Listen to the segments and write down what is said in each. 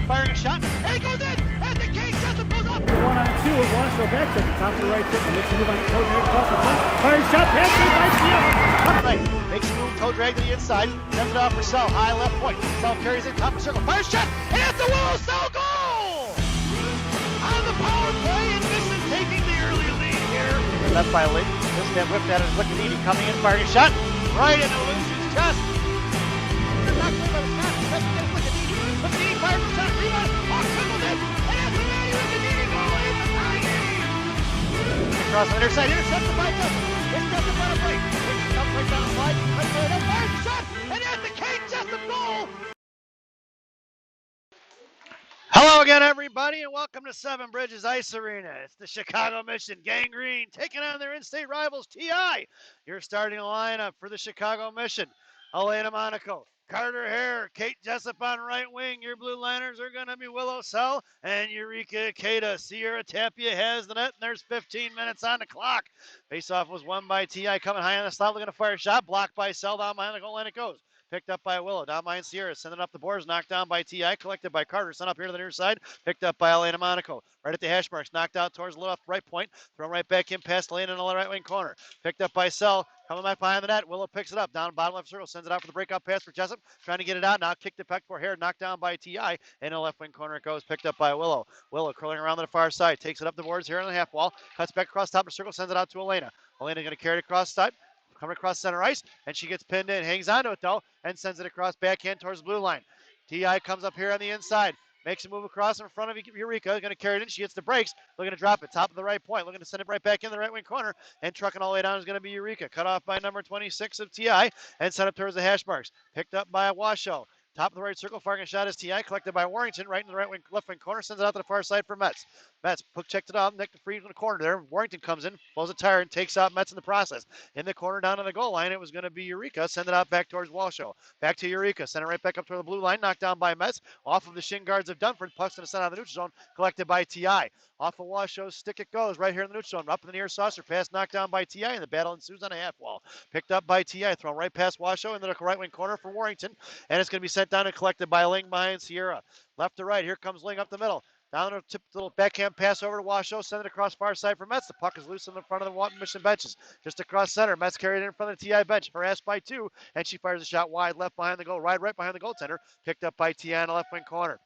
firing a shot, and he goes in, and the King Jessup goes up. 1-on-2 with Washoe back to the top of the right circle. Makes a move on toe drag across the front. Fire shot, pass by Steele. Right, makes a move, toe drag to the inside, sends it off for Sell, high left point. Sell carries it, top of the circle, fire shot, and it's a Willow Sell goal! On the power play, and Mission taking the early lead here. Left by Lee, this time whipped at it, Lickadini coming in, firing a shot, right into Lucian's chest. Knocked away by the shot, let's get Lickadini. Lickadini fires a shot, rebound, off dribbled in, and it's a Manny Lickadini goal, in the tie game. Across the near side, intercepted by Jessup. It's Jessup on a break. Comes right down the slide, right there, that fires a shot, and that's the King Jessup goal. Hello again, everybody, and welcome to Seven Bridges Ice Arena. It's the Chicago Mission Gang Green taking on their in-state rivals, TI. Your starting lineup for the Chicago Mission: Elena Monaco, Carter Hare, Kate Jessup on right wing. Your blue liners are going to be Willow Sell and Eureka Ikeda. Sierra Tapia has the net, and there's 15 minutes on the clock. Faceoff was won by TI, coming high on the slot, looking to fire a shot, blocked by Sell, down behind the goal line it goes. Picked up by Willow, down behind Sierra, sending up the boards, knocked down by TI, collected by Carter, sent up here to the near side, picked up by Elena Monaco. Right at the hash marks, knocked out towards the left right point, thrown right back in past Elena in the right wing corner. Picked up by Sell, coming back behind the net. Willow picks it up, down bottom left circle, sends it out for the breakout pass for Jessup, trying to get it out, now kicked it back for Hare, knocked down by TI, in the left wing corner it goes, picked up by Willow. Willow curling around to the far side, takes it up the boards here on the half wall, cuts back across top of the circle, sends it out to Elena. Elena going to carry it across the side, coming across center ice, and she gets pinned in, hangs onto it though, and sends it across backhand towards the blue line. TI comes up here on the inside, makes a move across in front of Eureka, going to carry it in, she hits the brakes, looking to drop it, top of the right point, looking to send it right back in the right wing corner, and trucking all the way down is going to be Eureka, cut off by number 26 of TI, and sent up towards the hash marks, picked up by Washoe. Top of the right circle, firing a shot is TI, collected by Warrington, right in the right wing, left wing corner, sends it out to the far side for Metz. Metz, Puck checked it off, Nick the free in the corner there. Warrington comes in, blows a tire, and takes out Metz in the process. In the corner down to the goal line, it was going to be Eureka, send it out back towards Washoe. Back to Eureka, send it right back up toward the blue line, knocked down by Metz. Off of the shin guards of Dunford, puck's going to send out of the neutral zone, collected by TI. Off of Washoe's stick it goes, right here in the neutral zone, up in the near saucer, pass knocked down by TI, and the battle ensues on a half wall. Picked up by TI, thrown right past Washoe into the right wing corner for Warrington, and it's going to be sent down and collected by Ling behind Sierra. Left to right, here comes Ling up the middle. Down the tip, little backhand pass over to Washoe, send it across far side for Metz. The puck is loose in the front of the Mission benches. Just across center, Metz carried it in front of the TI bench, harassed by two, and she fires a shot wide left behind the goal, right behind the goaltender, picked up by TI in the left wing corner.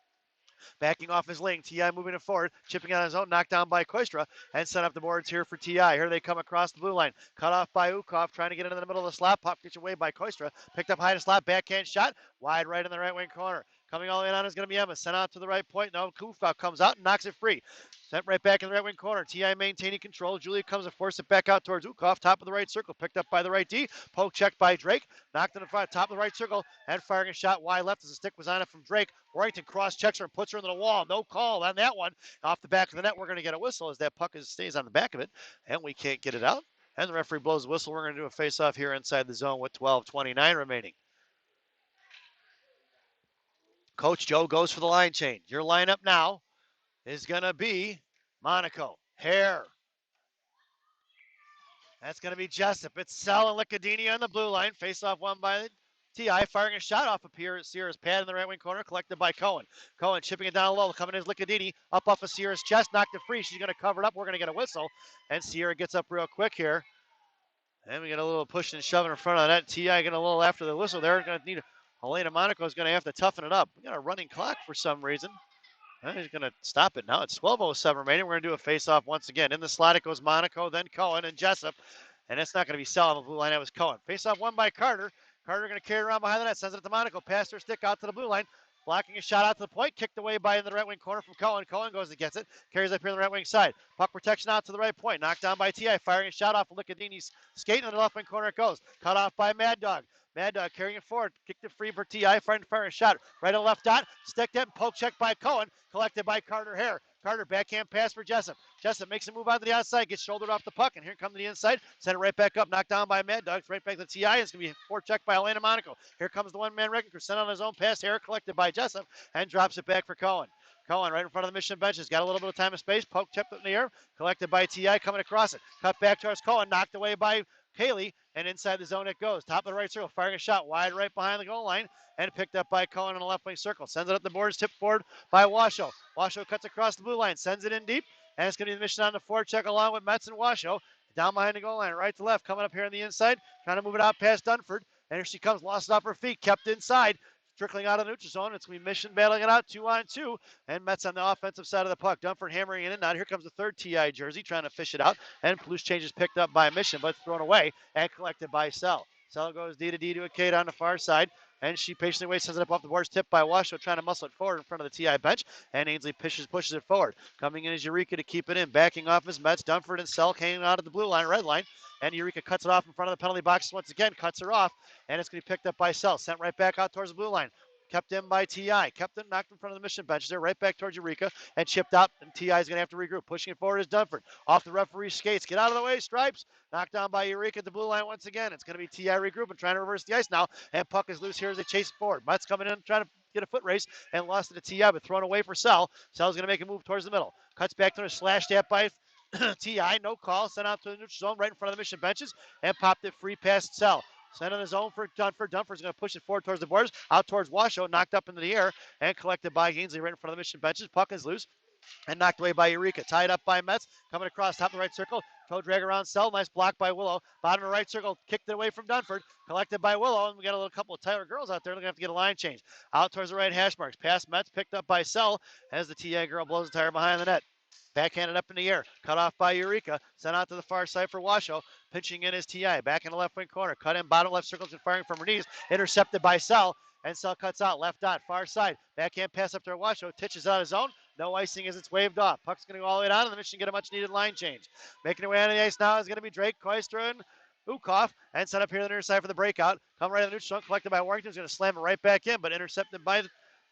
Backing off his Ling, TI moving it forward, chipping on his own, knocked down by Koistra, and set up the boards here for TI. Here they come across the blue line, cut off by Ukov, trying to get into the middle of the slot, pop gets away by Koistra, picked up high to slot, backhand shot, wide right in the right wing corner. Coming all the way down is going to be Emma, sent out to the right point, now Ukov comes out and knocks it free. Sent right back in the right wing corner. TI maintaining control. Julia comes and forces it back out towards Ukov. Top of the right circle. Picked up by the right D. Poke checked by Drake. Knocked in the front. Top of the right circle. And firing a shot wide left as the stick was on it from Drake. Warrington cross checks her and puts her into the wall. No call on that one. Off the back of the net, we're going to get a whistle as that puck stays on the back of it. And we can't get it out. And the referee blows the whistle. We're going to do a face-off here inside the zone with 12:29 remaining. Coach Joe goes for the line change. Your lineup now is going to be Monaco, Hare. That's going to be Jessup. It's Sell and Lickadini on the blue line. Face off won by TI, firing a shot off of Sierra's pad in the right wing corner, collected by Cohen. Cohen chipping it down low, coming in is Lickadini, up off of Sierra's chest, knocked it free. She's going to cover it up. We're going to get a whistle. And Sierra gets up real quick here. And we get a little push and shove in front of that. TI getting a little after the whistle there. Going to need Elena Monaco is going to have to toughen it up. We got a running clock for some reason. He's going to stop it now. It's 12:07 remaining. We're going to do a face-off once again. In the slot, it goes Monaco, then Cohen and Jessup. And it's not going to be Sell on the blue line. That was Cohen. Face-off won by Carter. Carter going to carry it around behind the net. Sends it to Monaco. Past her stick out to the blue line. Blocking a shot out to the point. Kicked away by in the right wing corner from Cohen. Cohen goes and gets it. Carries up here on the right wing side. Puck protection out to the right point. Knocked down by TI. Firing a shot off of Lickadini's skate. In the left wing corner it goes. Cut off by Mad Dog. Mad Dog carrying it forward. Kicked it free for TI. Firing a shot. Right on left dot. Sticked it. Poke check by Cohen. Collected by Carter Hare. Carter backhand pass for Jessup. Jessup makes a move out to the outside. Gets shouldered off the puck. And here comes the inside. Send it right back up. Knocked down by Mad Dog. Right back to TI. It's going to be forechecked by Elena Monaco. Here comes the one-man wrecking crew. Sent on his own pass. Hare collected by Jessup. And drops it back for Cohen. Cohen right in front of the Mission benches. Got a little bit of time and space. Poke tipped it in the air. Collected by TI coming across it. Cut back towards Cohen. Knocked away by Haley, and inside the zone it goes. Top of the right circle, firing a shot wide right behind the goal line, and picked up by Cohen in the left wing circle. Sends it up the boards, tipped forward by Washoe. Washoe cuts across the blue line, sends it in deep, and it's going to be the mission on the forecheck along with Metz and Washoe. Down behind the goal line, right to left, coming up here on the inside, trying to move it out past Dunford. And here she comes, lost off her feet, kept inside, trickling out of the neutral zone. It's going to be Mission battling it out 2-on-2, and Metz on the offensive side of the puck. Dunford hammering in and out. Here comes the third TI jersey, trying to fish it out, and loose change is picked up by Mission, but thrown away and collected by Sell. Sell goes D to a Kate on the far side, and she patiently waits, sends it up off the boards, tipped by Washoe, trying to muscle it forward in front of the TI bench, and Ainsley pushes it forward. Coming in is Eureka to keep it in. Backing off is Metz, Dunford, and Sell hanging out at the blue line, red line, and Eureka cuts it off in front of the penalty box once again, cuts her off, and it's going to be picked up by Sell, sent right back out towards the blue line. Kept in by TI, kept it knocked in front of the Mission bench there, right back towards Eureka, and chipped out, and TI is going to have to regroup. Pushing it forward is Dunford. Off the referee's skates, get out of the way, Stripes. Knocked down by Eureka at the blue line once again. It's going to be TI regrouping, trying to reverse the ice now, and puck is loose here as they chase it forward. Metz coming in, trying to get a foot race, and lost it to TI, but thrown away for Sell. Sell's going to make a move towards the middle. Cuts back to her, slashed at by TI, no call, sent out to the neutral zone right in front of the Mission benches, and popped it free past Sell. Sent in the zone for Dunford. Dunford's going to push it forward towards the borders, out towards Washoe, knocked up into the air, and collected by Ainsley right in front of the Mission benches. Puck is loose and knocked away by Eureka. Tied up by Metz, coming across top of the right circle. Toe drag around Sell. Nice block by Willow. Bottom of the right circle, kicked it away from Dunford. Collected by Willow, and we got a little couple of Tyler girls out there. They're going to have to get a line change. Out towards the right hash marks. Past Metz, picked up by Sell as the TA girl blows the tire behind the net. Backhanded up in the air, cut off by Eureka, sent out to the far side for Washoe, pinching in his TI, back in the left wing corner, cut in bottom left circle, firing from her knees, intercepted by Sell, and Sell cuts out, left dot, far side, backhand pass up to Washoe, titches out his zone, no icing as it's waved off. Puck's going to go all the way down, and the Mission get a much needed line change. Making her way onto the ice now is going to be Drake, Koistra, and Ukoff, and set up here on the near side for the breakout. Come right on the neutral zone, collected by Warrington, is going to slam it right back in, but intercepted by the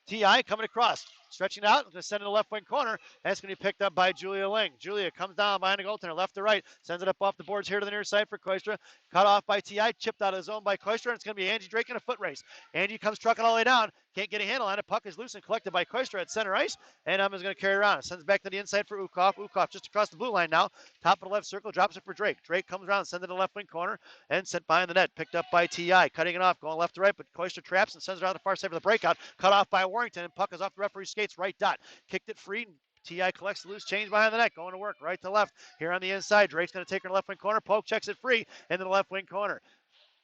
TI coming across, stretching out, going to send it to the left wing corner, and it's going to be picked up by Julia Ling. Julia comes down behind the goaltender, left to right, sends it up off the boards here to the near side for Koistra, cut off by TI, chipped out of the zone by Koistra, and it's going to be Angie Drake in a foot race. Angie comes trucking all the way down, can't get a handle on it, puck is loose and collected by Koistra at center ice, and is going to carry it around. It sends back to the inside for Ukoff. Ukoff just across the blue line now, top of the left circle, drops it for Drake. Drake comes around, sends it to the left wing corner, and sent behind the net, picked up by TI, cutting it off, going left to right, but Koistra traps and sends it around the far side for the breakout, cut off by Warrington, and puck is off the referee's skates, right dot. Kicked it free. TI collects the loose change behind the net, going to work right to left. Here on the inside, Drake's going to take her left wing corner. Poke checks it free into the left wing corner.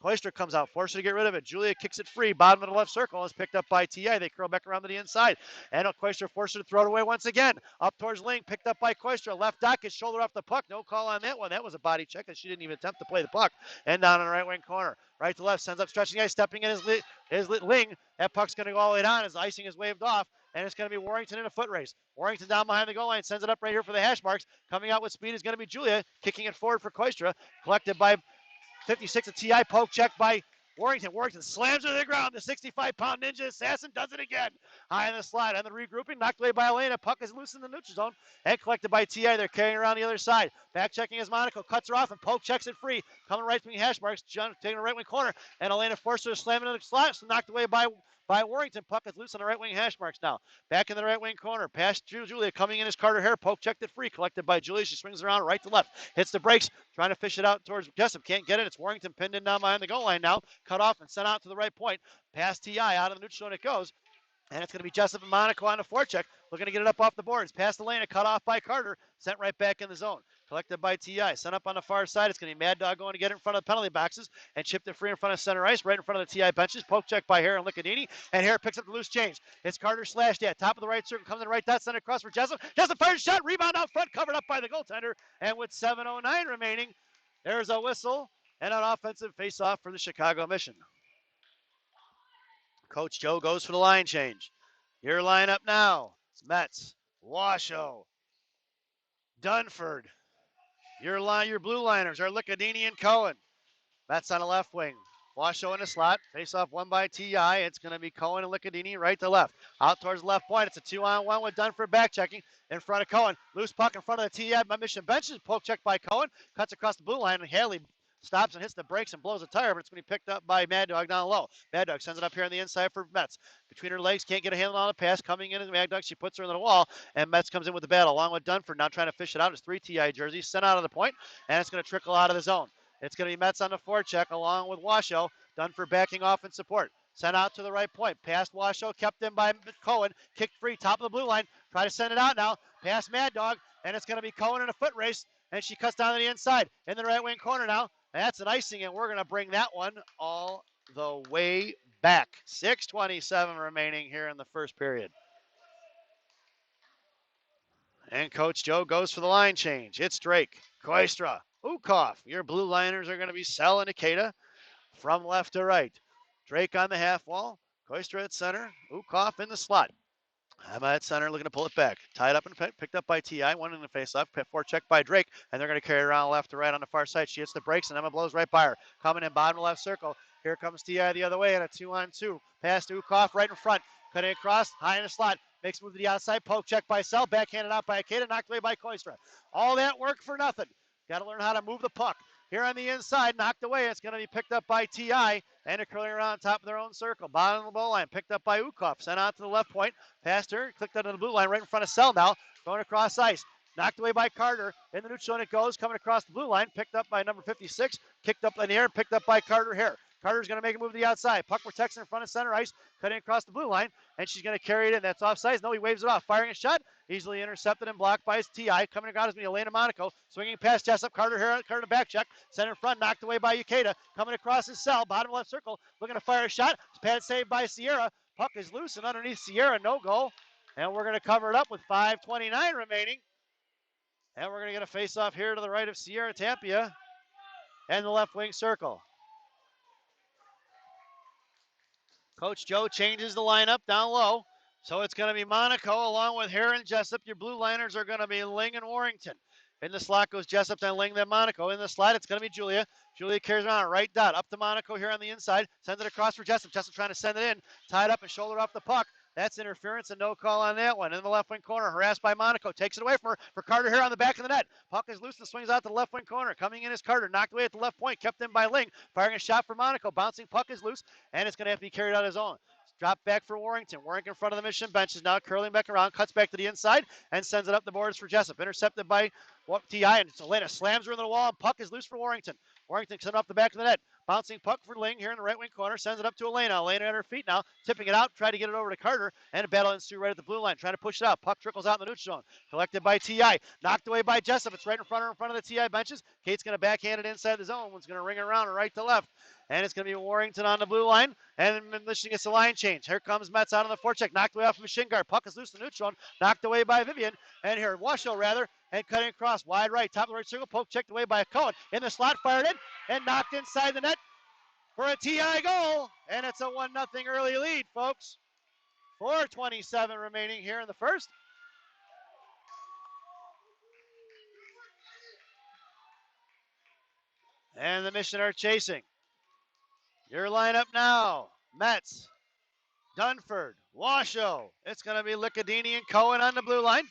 Koistra comes out, forced her to get rid of it. Julia kicks it free, bottom of the left circle, is picked up by TI. They curl back around to the inside. And Koistra forced her to throw it away once again. Up towards Ling, picked up by Koistra. Left dot, gets shoulder off the puck. No call on that one. That was a body check, and she didn't even attempt to play the puck. And down on the right wing corner. Right to left, sends up stretching ice, stepping in is Ling. That puck's going to go all the way down as the icing is waved off. And it's going to be Warrington in a foot race. Warrington down behind the goal line, sends it up right here for the hash marks. Coming out with speed is going to be Julia, kicking it forward for Koistra. Collected by 56 of TI, poke check by Warrington. Warrington slams her to the ground. The 65-pound Ninja Assassin does it again. High on the slide. On the regrouping, knocked away by Elena. Puck is loose in the neutral zone and collected by TI. They're carrying around the other side. Back checking is Monaco. Cuts her off and poke checks it free. Coming right between hash marks. John taking the right wing corner. And Elena forced her to slam into the slot. So knocked away by Warrington. Puck is loose on the right wing hash marks now. Back in the right wing corner. Past Julia. Coming in is Carter Hare. Poke checked it free. Collected by Julia. She swings around right to left. Hits the brakes. Trying to fish it out towards Jessup. Can't get it. It's Warrington pinned in down behind the goal line now. Cut off and sent out to the right point. Past TI. Out of the neutral zone it goes. And it's going to be Jessup and Monaco on the forecheck. Looking to get it up off the boards. Past Elena. Cut off by Carter. Sent right back in the zone. Collected by TI. Sent up on the far side. It's going to be Mad Dog going to get it in front of the penalty boxes and chipped it free in front of center ice, right in front of the TI benches. Poke check by Hare and Licadini. And Hare picks up the loose change. It's Carter slashed at top of the right circle. Comes in right dot. Sent across for Jessup. Jessup fires a shot. Rebound out front. Covered up by the goaltender. And with 7:09 remaining, there's a whistle and an offensive face-off for the Chicago Mission. Coach Joe goes for the line change. Your lineup now. It's Metz, Washoe, Dunford. Your blue liners are Licadini and Cohen. Metz on the left wing. Washoe in the slot. Face off one by TI. It's going to be Cohen and Licadini right to left. Out towards the left point. It's a 2-on-1 with Dunford back checking in front of Cohen. Loose puck in front of the TI by Mission benches. Poke check by Cohen. Cuts across the blue line and Haley stops and hits the brakes and blows a tire, but it's going to be picked up by Mad Dog down low. Mad Dog sends it up here on the inside for Metz. Between her legs, can't get a handle on the pass. Coming in as Mad Dog, she puts her into the wall, and Metz comes in with the battle, along with Dunford now trying to fish it out. It's 3 TI jerseys sent out of the point, and it's going to trickle out of the zone. It's going to be Metz on the forecheck along with Washoe. Dunford backing off in support. Sent out to the right point. Past Washoe, kept in by Cohen. Kicked free, top of the blue line. Try to send it out now. Past Mad Dog, and it's going to be Cohen in a foot race, and she cuts down to the inside. In the right wing corner now. That's an icing, and we're going to bring that one all the way back. 6:27 remaining here in the first period. And Coach Joe goes for the line change. It's Drake, Koistra, Ukoff. Your blue liners are going to be Sell and Ikeda from left to right. Drake on the half wall, Koistra at center, Ukoff in the slot. Emma at center looking to pull it back. Tied up and picked up by T.I. One in the face-off. Forecheck by Drake. And they're going to carry it around left to right on the far side. She hits the brakes, and Emma blows right by her. Coming in bottom left circle. Here comes T.I. the other way, and a 2-on-2. Pass to Ukoff right in front. Cutting across, high in the slot. Makes move to the outside. Poke check by Sell. Backhanded out by Ikeda. Knocked away by Koistra. All that work for nothing. Got to learn how to move the puck. Here on the inside, knocked away. It's going to be picked up by T.I. and they're curling around top of their own circle. Bottom of the goal line, picked up by Ukoff. Sent out to the left point. Past her, clicked under the blue line right in front of Sell now. Going across ice. Knocked away by Carter. In the neutral zone it goes. Coming across the blue line. Picked up by number 56. Kicked up in the air. Picked up by Carter Hare. Carter's going to make a move to the outside. Puck protects in front of center ice. Cutting across the blue line. And she's going to carry it in. That's offsides. No, he waves it off. Firing a shot. Easily intercepted and blocked by his T.I. Coming across is going to be Elena Monaco. Swinging past Jessup. Carter Hare. Carter back check. Center in front. Knocked away by Ikeda. Coming across his Sell. Bottom left circle. Looking to fire a shot. Pad saved by Sierra. Puck is loose and underneath Sierra. No goal. And we're going to cover it up with 5:29 remaining. And we're going to get a face-off here to the right of Sierra Tapia and the left wing circle. Coach Joe changes the lineup down low. So it's going to be Monaco along with Hare and Jessup. Your blue liners are going to be Ling and Warrington. In the slot goes Jessup, then Ling, then Monaco. In the slot, it's going to be Julia. Julia carries around right dot. Up to Monaco here on the inside. Sends it across for Jessup. Jessup trying to send it in. Tied up and shoulder off the puck. That's interference and no call on that one. In the left wing corner, harassed by Monaco. Takes it away from her for Carter Hare on the back of the net. Puck is loose and swings out to the left wing corner. Coming in is Carter. Knocked away at the left point. Kept in by Ling. Firing a shot for Monaco. Bouncing puck is loose. And it's going to have to be carried out his own. Drop back for Warrington. Warrington in front of the Mission bench is now curling back around. Cuts back to the inside and sends it up the boards for Jessup. Intercepted by T.I. And Elena slams her into the wall. And puck is loose for Warrington. Warrington sent off the back of the net. Bouncing puck for Ling here in the right wing corner. Sends it up to Elena. Elena at her feet now. Tipping it out. Try to get it over to Carter. And a battle ensues right at the blue line. Trying to push it out. Puck trickles out in the neutral zone. Collected by T.I. Knocked away by Jessup. It's right in front of the T.I. benches. Kate's going to backhand it inside the zone. One's going to ring it around right to left. And it's going to be Warrington on the blue line. And Michigan gets a line change. Here comes Metz out on the forecheck. Knocked away off of machine guard. Puck is loose in the neutral zone. Knocked away by Vivian. And here, Washoe rather. And cutting across wide right. Top of the right circle. Poke checked away by Cohen. In the slot, fired in. And knocked inside the net for a T.I. goal. And it's a 1-0 early lead, folks. 4:27 remaining here in the first. And the Mission are chasing. Your lineup now. Metz, Dunford, Washoe. It's going to be Licadini and Cohen on the blue line.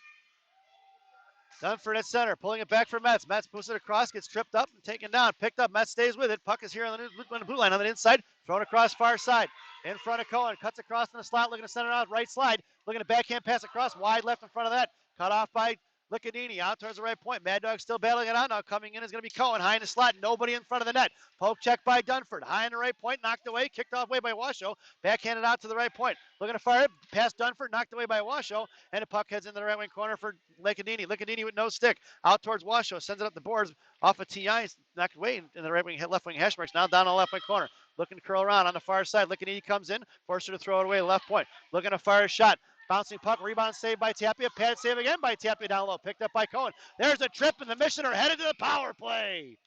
Dunford at center, pulling it back for Metz. Metz moves it across, gets tripped up and taken down. Picked up, Metz stays with it. Puck is here on the blue line on the inside. Thrown across far side. In front of Cohen. Cuts across in the slot, looking to send it out. Right slide. Looking to backhand pass across. Wide left in front of that. Cut off by Licadini out towards the right point. Mad Dog still battling it out now. Coming in is going to be Cohen. High in the slot. Nobody in front of the net. Poke check by Dunford. High in the right point. Knocked away. Kicked off way by Washoe. Backhanded out to the right point. Looking to fire it. Past Dunford. Knocked away by Washoe. And the puck heads into the right wing corner for Licadini. Licadini with no stick. Out towards Washoe. Sends it up the boards. Off of T.I. Knocked away in the right wing, left wing hash marks. Now down on the left wing corner. Looking to curl around on the far side. Licadini comes in. Forced her to throw it away. Left point. Looking to fire a shot. Bouncing puck, rebound saved by Tapia. Pad save again by Tapia down low. Picked up by Cohen. There's a trip, and the Mission are headed to the power play.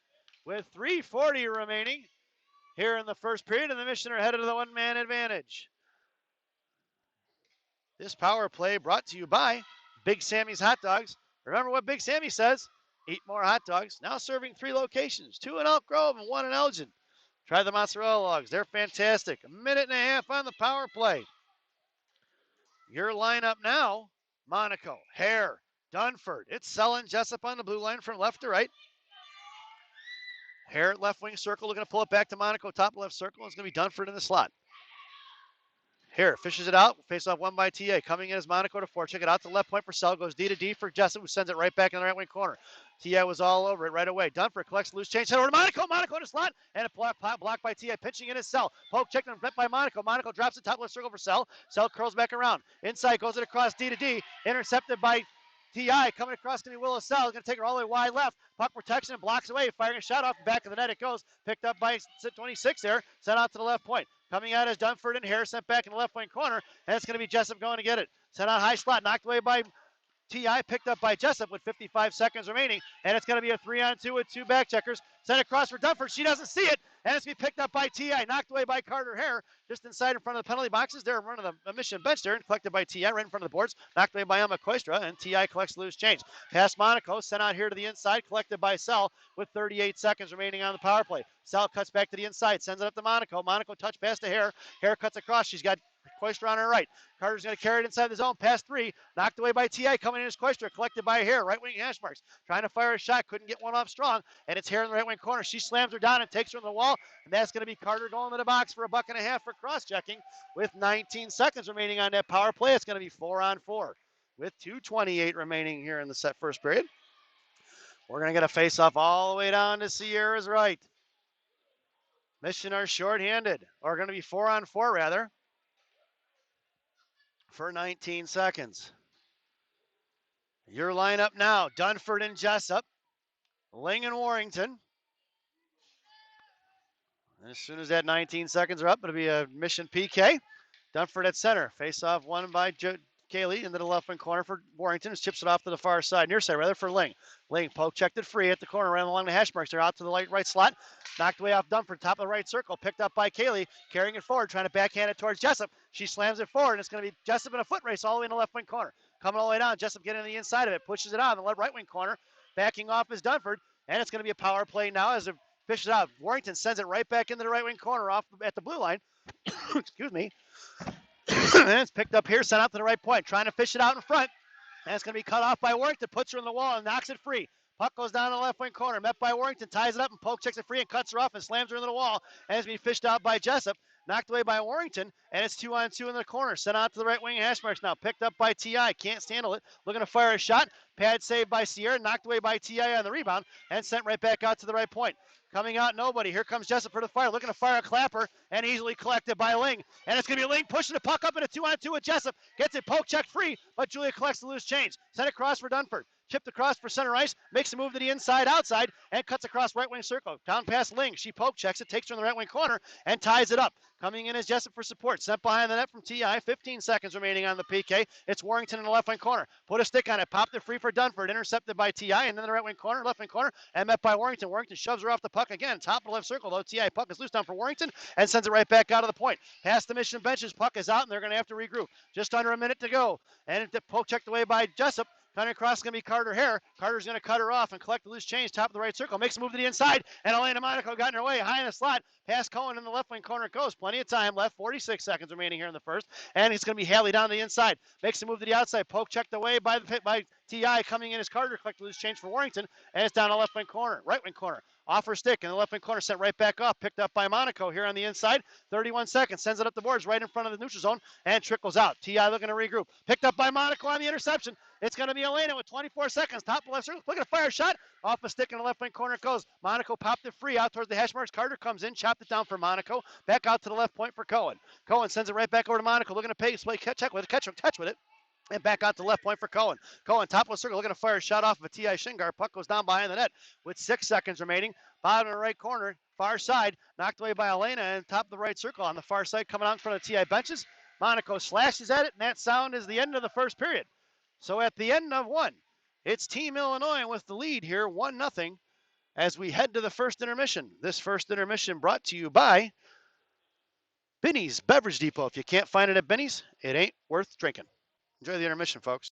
With 3:40 remaining here in the first period, and the Mission are headed to the one-man advantage. This power play brought to you by Big Sammy's Hot Dogs. Remember what Big Sammy says. Eat more hot dogs. Now serving 3 locations. 2 in Elk Grove and 1 in Elgin. Try the mozzarella logs. They're fantastic. A minute and a half on the power play. Your lineup now, Monaco, Hare, Dunford. It's Sell Jessup on the blue line from left to right. Hare at left wing circle, looking to pull it back to Monaco, top left circle. It's going to be Dunford in the slot. Hare fishes it out. Face off one by T.A. Coming in is Monaco to forecheck it out to left point for Sell. Goes D to D for Jessup, who sends it right back in the right wing corner. T.I. was all over it right away. Dunford collects loose change. Sent over to Monaco. Monaco in a slot. And a block by T.I. Pinching in his cell. Poke checked and flipped by Monaco. Monaco drops the top left circle for Cell. Cell curls back around. Inside goes it across D to D. Intercepted by T.I. coming across to Willow Cell. Going to take her all the way wide left. Puck protection and blocks away. Firing a shot off the back of the net. It goes. Picked up by 26 there. Sent out to the left point. Coming out is Dunford and Hare. Sent back in the left wing corner. And it's going to be Jessup going to get it. Sent out high slot. Knocked away by T.I. picked up by Jessup with 55 seconds remaining, and it's going to be a 3-on-2 with two back checkers. Sent across for Dunford. She doesn't see it, and it's going to be picked up by T.I. Knocked away by Carter Hare just inside in front of the penalty boxes. They're in front of the mission bench there, and collected by T.I. right in front of the boards. Knocked away by Emma Koistra, and T.I. collects loose change. Past Monaco, sent out here to the inside, collected by Cell with 38 seconds remaining on the power play. Cell cuts back to the inside, sends it up to Monaco. Monaco touch pass to Hare. Hare cuts across. She's got Koistra on her right. Carter's going to carry it inside the zone, past 3. Knocked away by T.I. Coming in as Koistra, collected by Hare. Right wing hash marks. Trying to fire a shot, couldn't get one off strong, and it's Hare in the right wing corner. She slams her down and takes her on the wall, and that's going to be Carter going to the box for $1.50 for cross-checking with 19 seconds remaining on that power play. It's going to be 4-on-4 with 2:28 remaining here in the first period. We're going to get a face-off all the way down to Sierra's right. Mission are shorthanded, or going to be 4-on-4 rather, for 19 seconds. Your lineup now, Dunford and Jessup, Ling and Warrington. As soon as that 19 seconds are up, it'll be a Mission PK. Dunford at center. Face off won by Kaylee into the left wing corner for Warrington. Chips it off to the far side, near side rather, for Ling. Ling poke checked it free at the corner, ran along the hash marks. They're out to the right slot. Knocked away off Dunford, top of the right circle. Picked up by Kaylee, carrying it forward, trying to backhand it towards Jessup. She slams it forward, and it's going to be Jessup in a foot race all the way in the left wing corner. Coming all the way down, Jessup getting on the inside of it, pushes it out in the right wing corner. Backing off is Dunford, and it's going to be a power play now as it fishes out. Warrington sends it right back into the right wing corner off at the blue line. Excuse me. And it's picked up here, sent out to the right point, trying to fish it out in front. And it's going to be cut off by Warrington, puts her in the wall and knocks it free. Puck goes down to the left wing corner, met by Warrington, ties it up and poke checks it free and cuts her off and slams her into the wall. And it's going to be fished out by Jessup, knocked away by Warrington, and it's 2-on-2 in the corner. Sent out to the right wing hash marks now, picked up by T.I. Can't handle it, looking to fire a shot. Pad saved by Sierra, knocked away by T.I. on the rebound, and sent right back out to the right point. Coming out, nobody. Here comes Jessup for the fire, looking to fire a clapper, and easily collected by Ling. And it's going to be Ling pushing the puck up in a 2-on-2 with Jessup. Gets it poke check free, but Julia collects the loose change. Sent across for Dunford. Chipped across for center ice, makes a move to the inside, outside, and cuts across right wing circle. Down past Ling. She poke checks it, takes her in the right wing corner, and ties it up. Coming in is Jessup for support. Sent behind the net from T.I. 15 seconds remaining on the PK. It's Warrington in the left wing corner. Put a stick on it. Popped it free for Dunford. Intercepted by T.I. And then the right wing corner, left wing corner, and met by Warrington. Warrington shoves her off the puck again. Top of the left circle, though. T.I. puck is loose down for Warrington and sends it right back out of the point. Past the Mission benches. Puck is out, and they're going to have to regroup. Just under a minute to go. And it's poke checked away by Jessup. Coming across is going to be Carter Hare. Carter's going to cut her off and collect the loose change. Top of the right circle. Makes a move to the inside. And Elena Monaco got in her way. High in the slot. Past Cohen in the left wing corner it goes. Plenty of time left. 46 seconds remaining here in the first. And it's going to be Haley down the inside. Makes a move to the outside. Poke checked away by T.I. Coming in as Carter. Collect the loose change for Warrington. And it's down the left wing corner. Right wing corner. Off her stick in the left wing corner, sent right back off. Picked up by Monaco here on the inside. 31 seconds. Sends it up the boards right in front of the neutral zone and trickles out. T.I. looking to regroup. Picked up by Monaco on the interception. It's going to be Elena with 24 seconds. Top left circle. Looking to fire a shot. Off a stick in the left wing corner it goes. Monaco popped it free out towards the hash marks. Carter comes in, chopped it down for Monaco. Back out to the left point for Cohen. Cohen sends it right back over to Monaco. Looking to play catch with it. And back out to left point for Cohen. Cohen, top of the circle, looking to fire a shot off of a T.I. Shingar. Puck goes down behind the net with 6 seconds remaining. Bottom of the right corner, far side, knocked away by Elena, and top of the right circle on the far side, coming out in front of the T.I. benches. Monaco slashes at it, and that sound is the end of the first period. So at the end of one, it's Team Illinois with the lead here, 1-0, as we head to the first intermission. This first intermission brought to you by Binny's Beverage Depot. If you can't find it at Binny's, it ain't worth drinking. Enjoy the intermission, folks.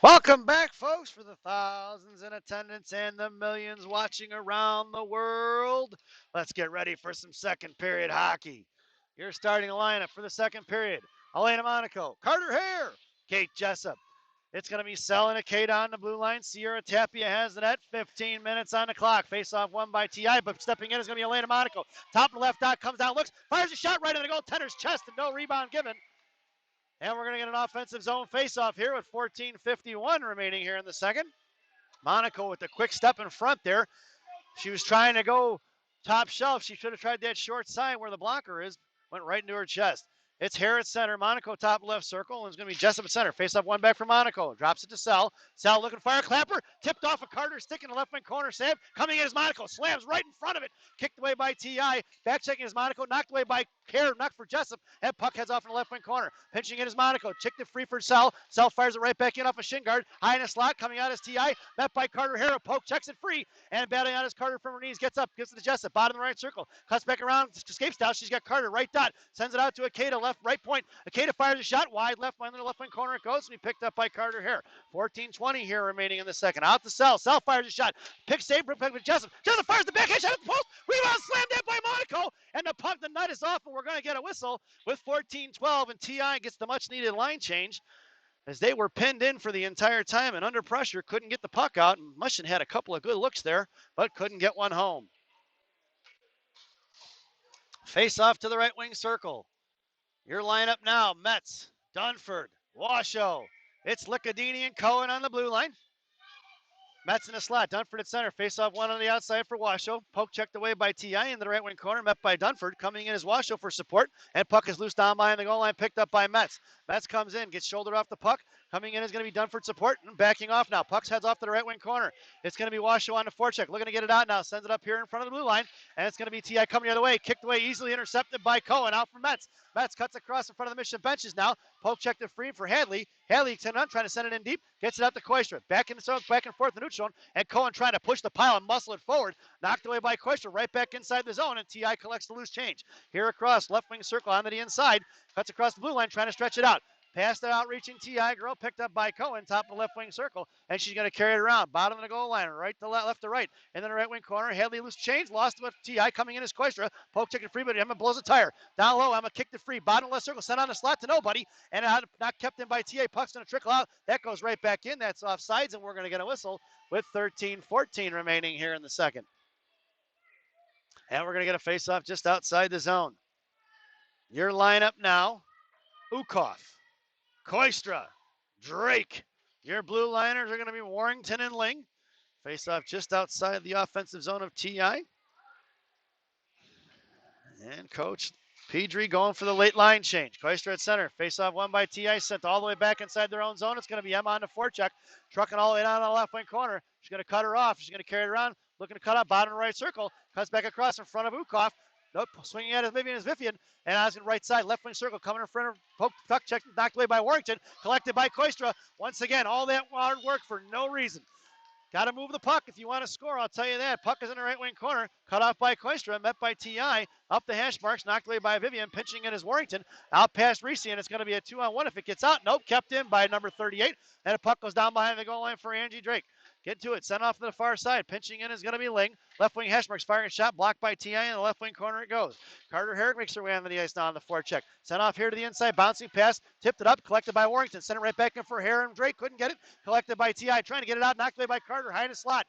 Welcome back, folks, for the thousands in attendance and the millions watching around the world. Let's get ready for some second period hockey. Your starting lineup for the second period: Elena Monaco, Carter Hare, Kate Jessup. It's going to be Selena Kate on the blue line. Sierra Tapia has the net. 15 minutes on the clock. Face-off won by TI, but stepping in is going to be Elena Monaco. Top left dot comes down, looks, fires a shot right into the goaltender's chest, and no rebound given. And we're going to get an offensive zone face-off here with 14:51 remaining here in the second. Monaco with a quick step in front there. She was trying to go top shelf. She should have tried that short side where the blocker is. Went right into her chest. It's Hare at center. Monaco top left circle. And it's going to be Jessup at center. Face up one back for Monaco. Drops it to Sal. Sal looking fire. Clapper. Tipped off a Carter stick in the left wing corner. Save. Coming in is Monaco. Slams right in front of it. Kicked away by TI. Back checking is Monaco. Knocked away by Hare. Knocked for Jessup. And puck heads off in the left wing corner. Pinching in is Monaco. Chicked it free for Sal. Sal fires it right back in off a shin guard. High in a slot. Coming out is TI. Met by Carter Hare. Poke checks it free. And battling out is Carter from her knees. Gets up. Gives it to Jessup. Bottom of the right circle. Cuts back around. Escapes down. She's got Carter. Right dot. Sends it out to Akeda. Left right point. Akeda fires a shot wide left in the left wing corner. It goes and be picked up by Carter Hare. 14:20 here remaining in the second. Out to Sal. Sal fires a shot. Pick save for Jessup. Jessup fires the backhand shot at the post. Rebound slammed in by Monaco. And the puck, the nut is off, and we're going to get a whistle with 14:12. And TI gets the much needed line change as they were pinned in for the entire time and under pressure. Couldn't get the puck out. And Mushin had a couple of good looks there, but couldn't get one home. Face off to the right wing circle. Your lineup now: Metz, Dunford, Washoe. It's Licadini and Cohen on the blue line. Metz in the slot. Dunford at center. Face off one on the outside for Washoe. Poke checked away by TI in the right wing corner. Met by Dunford. Coming in is Washoe for support. And puck is loose down behind the goal line. Picked up by Metz. Metz comes in. Gets shouldered off the puck. Coming in is going to be Dunford support. And backing off now. Puck's heads off to the right wing corner. It's going to be Washoe on the forecheck. Looking to get it out now. Sends it up here in front of the blue line. And it's going to be TI coming the other way. Kicked away. Easily intercepted by Cohen. Out for Metz. Metz cuts across in front of the Mission benches now. Poke checked it free for Hadley. Hadley trying to send it in deep. Gets it out to Koistra. Back in the zone, back and forth the neutral zone. And Cohen trying to push the pile and muscle it forward. Knocked away by Koistra. Right back inside the zone. And TI collects the loose change. Here across, left wing circle onto the inside. Cuts across the blue line, trying to stretch it out. Past the outreaching TI girl, picked up by Cohen, top of the left wing circle, and she's going to carry it around. Bottom of the goal line, right to left to right. And then the right wing corner, Hadley loose change, lost with TI coming in as Koistra. Poke check it free, but Emma blows a tire. Down low, Emma kicked it free. Bottom left circle, sent on a slot to nobody, and not kept in by TA. Puck's going to trickle out. That goes right back in. That's offsides, and we're going to get a whistle with 13:14 remaining here in the second. And we're going to get a face-off just outside the zone. Your lineup now: Ukoff, Koistra, Drake. Your blue liners are going to be Warrington and Ling. Face off just outside the offensive zone of TI. And Coach Pedri going for the late line change. Koistra at center. Face off one by TI. Sent all the way back inside their own zone. It's going to be Emma on the forecheck. Trucking all the way down on the left wing corner. She's going to cut her off. She's going to carry it around. Looking to cut out bottom right circle. Cuts back across in front of Ukoff. Nope, swinging at it, Vivian is Vivian. And on the right side, left wing circle, coming in front of poke, puck check, knocked away by Warrington, collected by Koistra. Once again, all that hard work for no reason. Got to move the puck if you want to score, I'll tell you that. Puck is in the right wing corner, cut off by Koistra, met by TI, up the hash marks, knocked away by Vivian, pinching in is Warrington, out past Reese, and it's going to be a 2-on-1 if it gets out. Nope, kept in by number 38, and a puck goes down behind the goal line for Angie Drake. Get to it, sent off to the far side. Pinching in is going to be Ling. Left wing hash marks, firing a shot, blocked by TI, in the left wing corner it goes. Carter Herrick makes her way onto the ice now on the forecheck. Sent off here to the inside, bouncing pass, tipped it up, collected by Warrington. Sent it right back in for Hare and Drake, couldn't get it. Collected by TI, trying to get it out, knocked away by Carter, high in the slot.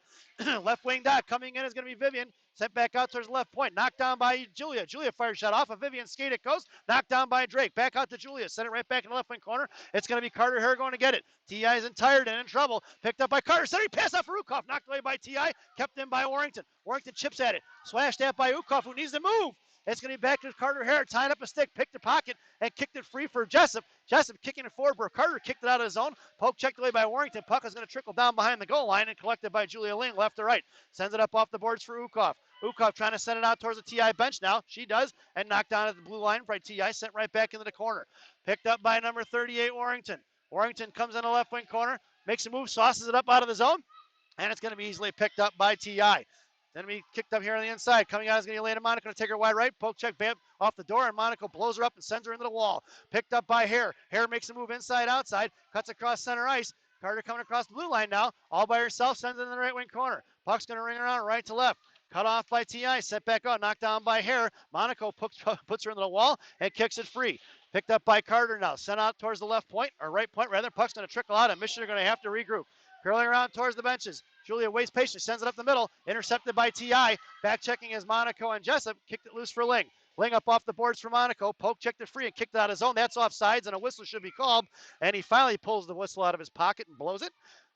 Left wing dot, coming in is going to be Vivian. Sent back out towards the left point. Knocked down by Julia. Julia fires shot off of Vivian. Skate it goes. Knocked down by Drake. Back out to Julia. Sent it right back in the left wing corner. It's going to be Carter Hare going to get it. TI is tired and in trouble. Picked up by Carter. Center pass off for Ukoff. Knocked away by TI. Kept in by Warrington. Warrington chips at it. Slashed at by Ukoff, who needs to move. It's going to be back to Carter Hare, tying up a stick, picked the pocket, and kicked it free for Jessup. Jessup kicking it forward, but Carter kicked it out of his zone. Poke checked away by Warrington. Puck is going to trickle down behind the goal line and collected by Julia Ling, left to right. Sends it up off the boards for Ukoff. Ukoff trying to send it out towards the TI bench now. She does, and knocked down at the blue line by TI, sent right back into the corner. Picked up by number 38, Warrington. Warrington comes in the left wing corner, makes a move, sauces it up out of the zone, and it's going to be easily picked up by TI. Then we kicked up here on the inside. Coming out is going to be Elena Monaco to take her wide right. Poke check, bam, off the door, and Monaco blows her up and sends her into the wall. Picked up by Hare. Hare makes a move inside, outside. Cuts across center ice. Carter coming across the blue line now, all by herself, sends it in the right wing corner. Puck's going to ring around right to left. Cut off by T.I., set back out, knocked down by Hare. Monaco puts her into the wall and kicks it free. Picked up by Carter now, sent out towards the left point, or right point rather. Puck's going to trickle out, and Michigan are going to have to regroup. Curling around towards the benches. Julia waits patiently, sends it up the middle, intercepted by T.I. Back checking is Monaco and Jessup, kicked it loose for Ling. Ling up off the boards for Monaco. Poke checked it free and kicked it out of zone. That's offsides, and a whistle should be called. And he finally pulls the whistle out of his pocket and blows it.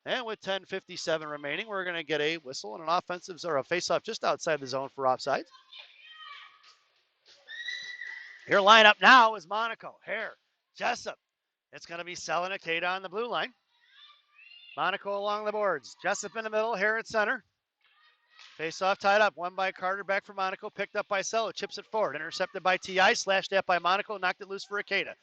And with 10:57 remaining, we're going to get a whistle and an offensive or a face-off just outside the zone for offsides. Your lineup now is Monaco, Hare, Jessup. It's going to be Seleniketa on the blue line. Monaco along the boards. Jessup in the middle, Hare at center. Face-off tied up. One by Carter, back for Monaco. Picked up by Cello. Chips it forward. Intercepted by T.I. Slashed at by Monaco. Knocked it loose for Ikeda.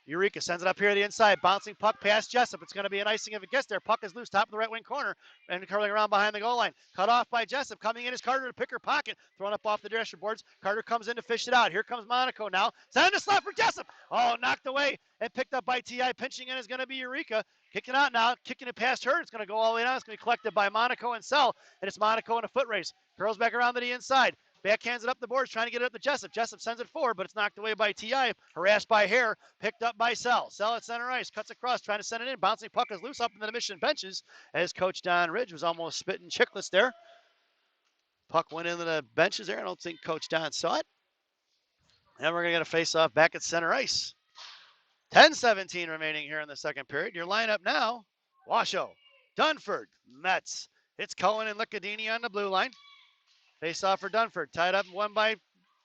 Eureka sends it up here to the inside. Bouncing puck past Jessup. It's going to be an icing if it gets there. Puck is loose. Top of the right wing corner. And curling around behind the goal line. Cut off by Jessup. Coming in is Carter to pick her pocket. Thrown up off the dasher boards. Carter comes in to fish it out. Here comes Monaco now. Send a slap for Jessup. Oh, knocked away and picked up by T.I. Pinching in is going to be Eureka. Kicking out now, kicking it past her. It's going to go all the way down. It's going to be collected by Monaco and Cell, and it's Monaco in a foot race. Curls back around to the inside. Backhands it up the boards, trying to get it up to Jessup. Jessup sends it forward, but it's knocked away by T.I. Harassed by Hare, picked up by Cell. Cell at center ice, cuts across, trying to send it in. Bouncing puck is loose up into the Mission benches as Coach Don Ridge was almost spitting chicklets there. Puck went into the benches there. I don't think Coach Don saw it. And we're going to get a face-off back at center ice. 10:17 remaining here in the second period. Your lineup now, Washoe, Dunford, Metz. It's Cohen and Licadini on the blue line. Face off for Dunford. Tied up and won by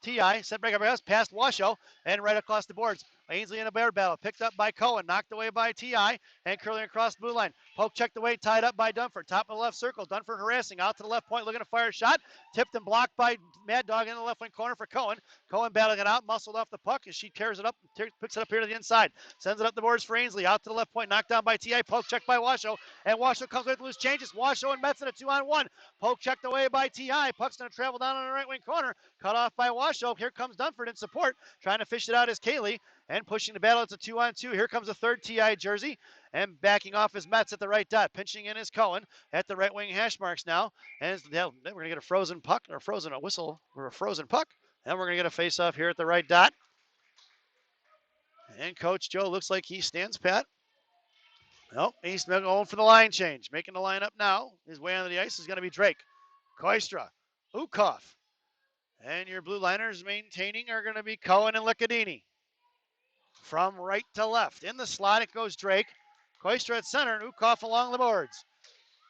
T.I. Sent back up past Washoe and right across the boards. Ainsley in a bear battle. Picked up by Cohen. Knocked away by T.I. and curling across the blue line. Poke checked away. Tied up by Dunford. Top of the left circle. Dunford harassing. Out to the left point. Looking to fire a shot. Tipped and blocked by Mad Dog in the left wing corner for Cohen. Cohen battling it out. Muscled off the puck as she tears it up. Picks it up here to the inside. Sends it up the boards for Ainsley. Out to the left point. Knocked down by T.I. Poke checked by Washoe. And Washoe comes with loose changes. Washoe and Metz in a 2-on-1. Poke checked away by T.I. Puck's going to travel down on the right wing corner. Cut off by Washoe. Here comes Dunford in support. Trying to fish it out is Kaylee. And pushing the battle, it's a 2-on-2. Here comes a third T.I. jersey. And backing off is Metz at the right dot. Pinching in is Cohen at the right wing hash marks now. And we're going to get a frozen puck, or a whistle, or a frozen puck. And we're going to get a face-off here at the right dot. And Coach Joe looks like he stands pat. Nope, he's going for the line change. Making the lineup now. His way onto the ice is going to be Drake, Koistra, Ukov. And your blue liners maintaining are going to be Cohen and Licadini. From right to left. In the slot, it goes Drake. Koistra at center, and Ukov along the boards.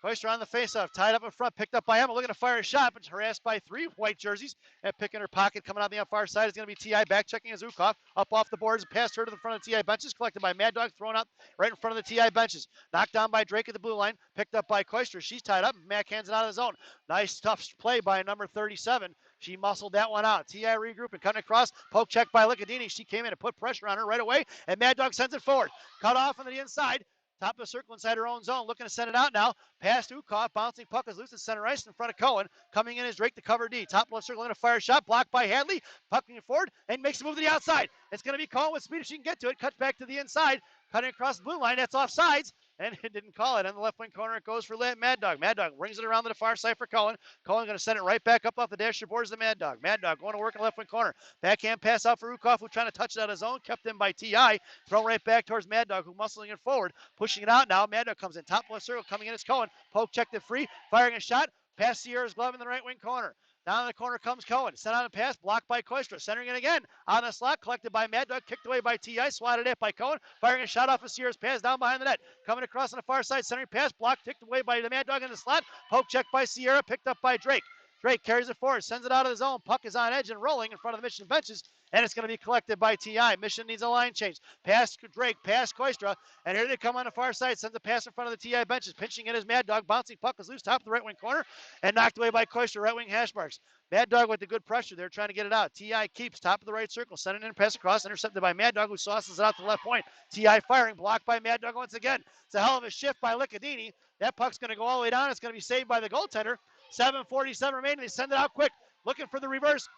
Koistra on the faceoff, tied up in front, picked up by Emma, looking to fire a shot, but harassed by three white jerseys. And picking her pocket, coming out the far side is going to be T.I. Back checking as Ukov. Up off the boards, past her to the front of the T.I. benches, collected by Mad Dog, thrown out right in front of the T.I. benches. Knocked down by Drake at the blue line, picked up by Koistra. She's tied up, Mac hands it out of the zone. Nice, tough play by number 37. She muscled that one out. T.I. regrouping, cutting across. Poke check by Licadini. She came in and put pressure on her right away, and Mad Dog sends it forward. Cut off on the inside. Top of the circle inside her own zone. Looking to send it out now. Past Ukov. Bouncing puck is loose at center ice in front of Cohen. Coming in is Drake to cover D. Top left circle. Going to fire a shot. Blocked by Hadley. Pucking it forward and makes a move to the outside. It's going to be Cohen with speed if she can get to it. Cuts back to the inside. Cutting across the blue line. That's offsides. And it didn't call it. On the left wing corner, it goes for Mad Dog. Mad Dog brings it around to the far side for Cohen. Cohen going to send it right back up off the dasher boards to Mad Dog. Mad Dog going to work in the left wing corner. Backhand pass out for Ukov, who's trying to touch it out of zone. Kept in by T.I. Thrown right back towards Mad Dog, who's muscling it forward. Pushing it out now. Mad Dog comes in. Top left circle. Coming in is Cohen. Poke checked it free. Firing a shot. Past Sierra's glove in the right wing corner. Down in the corner comes Cohen. Sent on a pass, blocked by Koistra. Centering it again. On the slot, collected by Mad Dog, kicked away by T.I. Swatted it by Cohen. Firing a shot off of Sierra's pass down behind the net. Coming across on the far side, centering pass, blocked, kicked away by the Mad Dog in the slot. Poke check by Sierra, picked up by Drake. Drake carries it forward, sends it out of the zone. Puck is on edge and rolling in front of the Mission benches, and it's going to be collected by T.I. Mission needs a line change. Pass Drake, pass Koistra, and here they come on the far side. Sends a pass in front of the T.I. benches. Pinching in his Mad Dog. Bouncing puck is loose, top of the right wing corner, and knocked away by Koistra, right wing hash marks. Mad Dog with the good pressure. They're trying to get it out. T.I. keeps top of the right circle. Sending in a pass across. Intercepted by Mad Dog, who sauces it out to the left point. T.I. firing. Blocked by Mad Dog once again. It's a hell of a shift by Licadini. That puck's going to go all the way down. It's going to be saved by the goaltender. 7:47 remaining. They send it out quick. Looking for the reverse.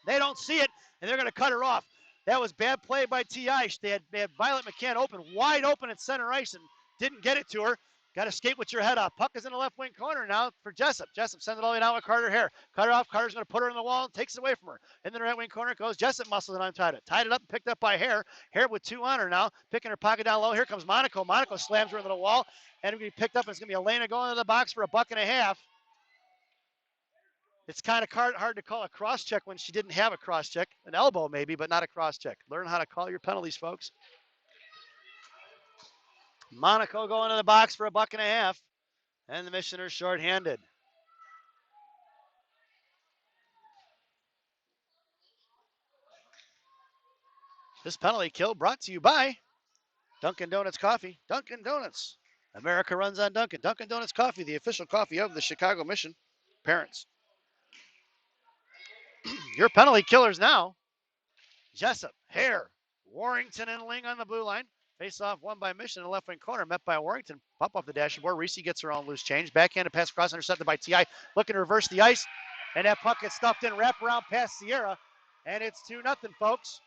They don't see it, and they're going to cut her off. That was bad play by T.I. They had Violet McCann open, wide open at center ice, and didn't get it to her. Got to skate with your head up. Puck is in the left wing corner now for Jessup. Jessup sends it all the way down with Carter Hare. Cut her off. Carter's going to put her in the wall and takes it away from her. In the right wing corner it goes. Jessup muscles it untied it. Tied it up and picked up by Hare. Hare with 2 on her now. Picking her pocket down low. Here comes Monaco. Monaco slams her into the wall. And it's going to be picked up. And it's going to be Elena going into the box for $1.50. It's kind of hard to call a cross check when she didn't have a cross check. An elbow maybe, but not a cross check. Learn how to call your penalties, folks. Monaco going to the box for $1.50. And the Missioners shorthanded. This penalty kill brought to you by Dunkin' Donuts Coffee. Dunkin' Donuts. America runs on Dunkin'. Dunkin' Donuts Coffee, the official coffee of the Chicago Mission. Parents. Your penalty killers now. Jessup, Hare, Warrington, and Ling on the blue line. Face off won by Mission in the left wing corner, met by Warrington. Pop off the dashboard. Reese gets her own loose change. Backhanded pass across, intercepted by T.I. Looking to reverse the ice. And that puck gets stuffed in, wrap around past Sierra. And it's 2-0, folks.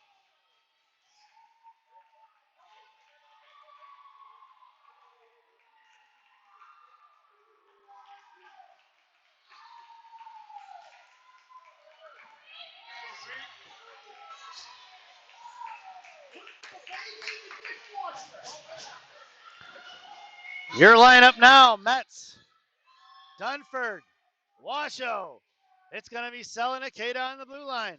Your lineup now, Metz, Dunford, Washoe. It's going to be Seleniketa on the blue line.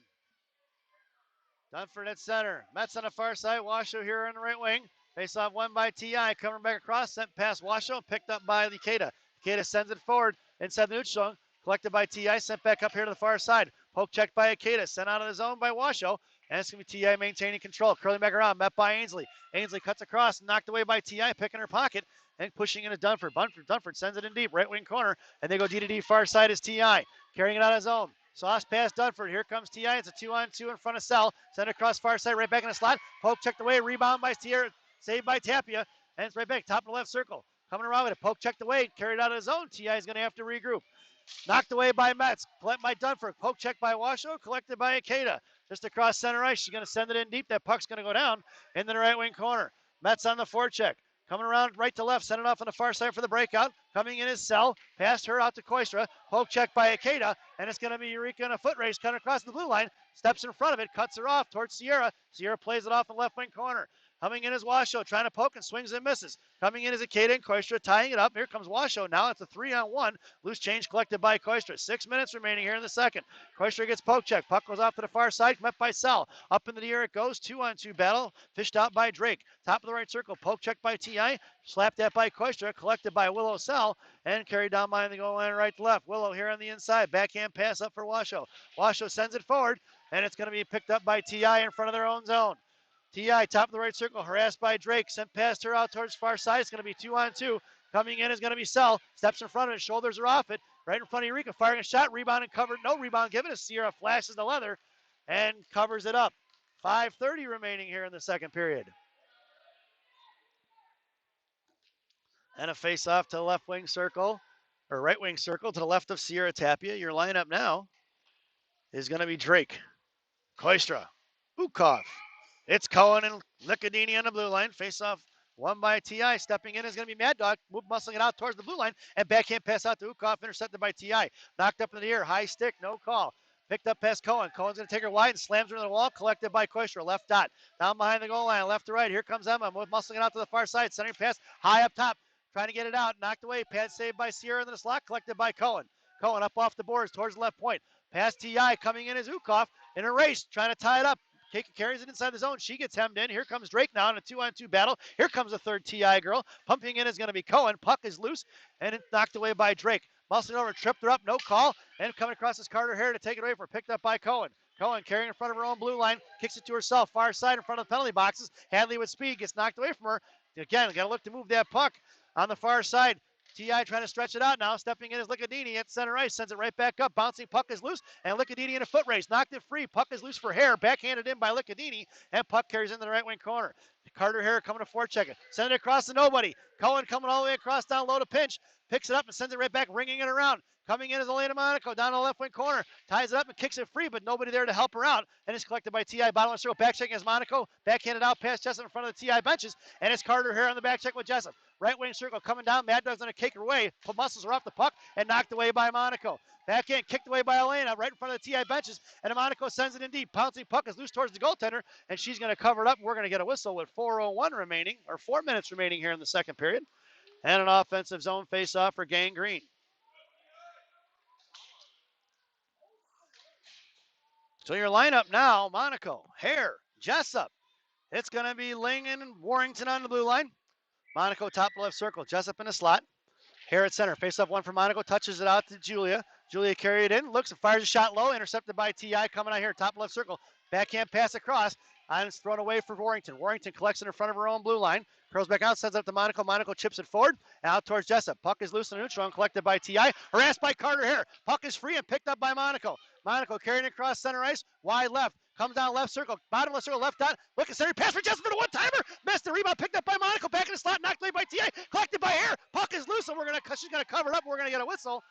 Dunford at center. Metz on the far side. Washoe here on the right wing. Face off won by T.I. Coming back across. Sent past Washoe. Picked up by Ikeda. Ikeda sends it forward inside the neutral zone. Collected by T.I. Sent back up here to the far side. Poke checked by Ikeda. Sent out of the zone by Washoe. And it's going to be T.I. maintaining control. Curling back around. Met by Ainsley. Ainsley cuts across. Knocked away by T.I. Picking her pocket. And pushing into Dunford. Dunford sends it in deep. Right wing corner. And they go D-to-D. Far side is T.I. Carrying it out of his own. Sauce pass Dunford. Here comes T.I. It's a 2-on-2 in front of Sell. Send it across far side. Right back in the slot. Poke checked away. Rebound by Sierra. Saved by Tapia. And it's right back. Top of the left circle. Coming around with it. Poke checked away. Carried out of his own. T.I. is going to have to regroup. Knocked away by Metz. Collected by Dunford. Poke checked by Washoe. Collected by Ikeda. Just across center ice. She's going to send it in deep. That puck's going to go down into the right wing corner. Metz on the forecheck. Coming around right to left. Send it off on the far side for the breakout. Coming in is Sell. Past her out to Koistra. Poke check by Ikeda. And it's going to be Eureka in a foot race. Coming across the blue line. Steps in front of it. Cuts her off towards Sierra. Sierra plays it off the left wing corner. Coming in is Washoe, trying to poke and swings and misses. Coming in is Ikeda and Koistra, tying it up. Here comes Washoe now. It's a 3-on-1. Loose change collected by Koistra. 6 minutes remaining here in the second. Koistra gets poke check. Puck goes off to the far side, met by Sell. Up into the air it goes. 2-on-2 battle. Fished out by Drake. Top of the right circle. Poke check by T.I. Slapped that by Koistra. Collected by Willow Sell. And carried down behind the goal line right to left. Willow here on the inside. Backhand pass up for Washoe. Washoe sends it forward. And it's going to be picked up by T.I. in front of their own zone. T.I. top of the right circle, harassed by Drake, sent past her out towards far side. It's going to be 2-on-2. Coming in is going to be Sell. Steps in front of it, shoulders are off it. Right in front of Eureka, firing a shot, rebound and covered. No rebound given as Sierra flashes the leather and covers it up. 5:30 remaining here in the second period. And a face-off to the left wing circle, or right wing circle to the left of Sierra Tapia. Your lineup now is going to be Drake, Koistra, Ukov. It's Cohen and Licadini on the blue line. Face off won by T.I. Stepping in is going to be Mad Dog. Muscling it out towards the blue line. And backhand pass out to Ukov. Intercepted by T.I. Knocked up in the air. High stick. No call. Picked up past Cohen. Cohen's going to take her wide and slams her into the wall. Collected by Koistra. Left dot. Down behind the goal line. Left to right. Here comes Emma. Muscling it out to the far side. Centering pass. High up top. Trying to get it out. Knocked away. Pad saved by Sierra in the slot. Collected by Cohen. Cohen up off the boards towards the left point. Past T.I. Coming in is Ukov. In a race. Trying to tie it up. Carries it inside the zone. She gets hemmed in. Here comes Drake now in a 2-on-2 battle. Here comes a third T.I. girl. Pumping in is going to be Cohen. Puck is loose, and it's knocked away by Drake. Muscling over, tripped her up, no call. And coming across is Carter Hare to take it away for picked up by Cohen. Cohen carrying in front of her own blue line. Kicks it to herself. Far side in front of the penalty boxes. Hadley with speed gets knocked away from her. Again, got to look to move that puck on the far side. T.I. trying to stretch it out now. Stepping in is Licadini at center ice. Sends it right back up. Bouncing puck is loose. And Licadini in a foot race. Knocked it free. Puck is loose for Hare. Backhanded in by Licadini. And puck carries into the right wing corner. Carter Hare coming to forecheck it. Send it across to nobody. Cohen coming all the way across down low to pinch. Picks it up and sends it right back, ringing it around. Coming in is Elena Monaco down the left wing corner. Ties it up and kicks it free, but nobody there to help her out. And it's collected by T.I. Bottom of the circle. Back checking is Monaco. Backhanded out past Jessup in front of the T.I. benches. And it's Carter here on the back check with Jessup. Right wing circle coming down. Mad Dog's going to kick her away. Muscles are off the puck and knocked away by Monaco. Back in, kicked away by Elena right in front of the TI benches, and Monaco sends it in deep. Pouncing puck is loose towards the goaltender, and she's going to cover it up. We're going to get a whistle with 4:01 remaining, or 4 minutes remaining here in the second period, and an offensive zone face-off for Gang Green. So your lineup now, Monaco, Hare, Jessup. It's going to be Lingen and Warrington on the blue line. Monaco top left circle, Jessup in the slot. Hare at center, face-off one for Monaco, touches it out to Julia. Julia carried it in, looks and fires a shot low, intercepted by T.I. coming out here, top left circle. Backhand pass across, and it's thrown away for Warrington. Warrington collects it in front of her own blue line, curls back out, sends it up to Monaco. Monaco chips it forward, and out towards Jessup. Puck is loose in the neutral and collected by T.I. Harassed by Carter Hare. Puck is free and picked up by Monaco. Monaco carrying it across center ice, wide left. Comes down left circle, bottom left circle, left dot. Look at center, pass for Jessup for the one-timer. Missed the rebound, picked up by Monaco, back in the slot, knocked away by T.I. Collected by Hare. Puck is loose, and she's gonna cover it up. We're gonna get a whistle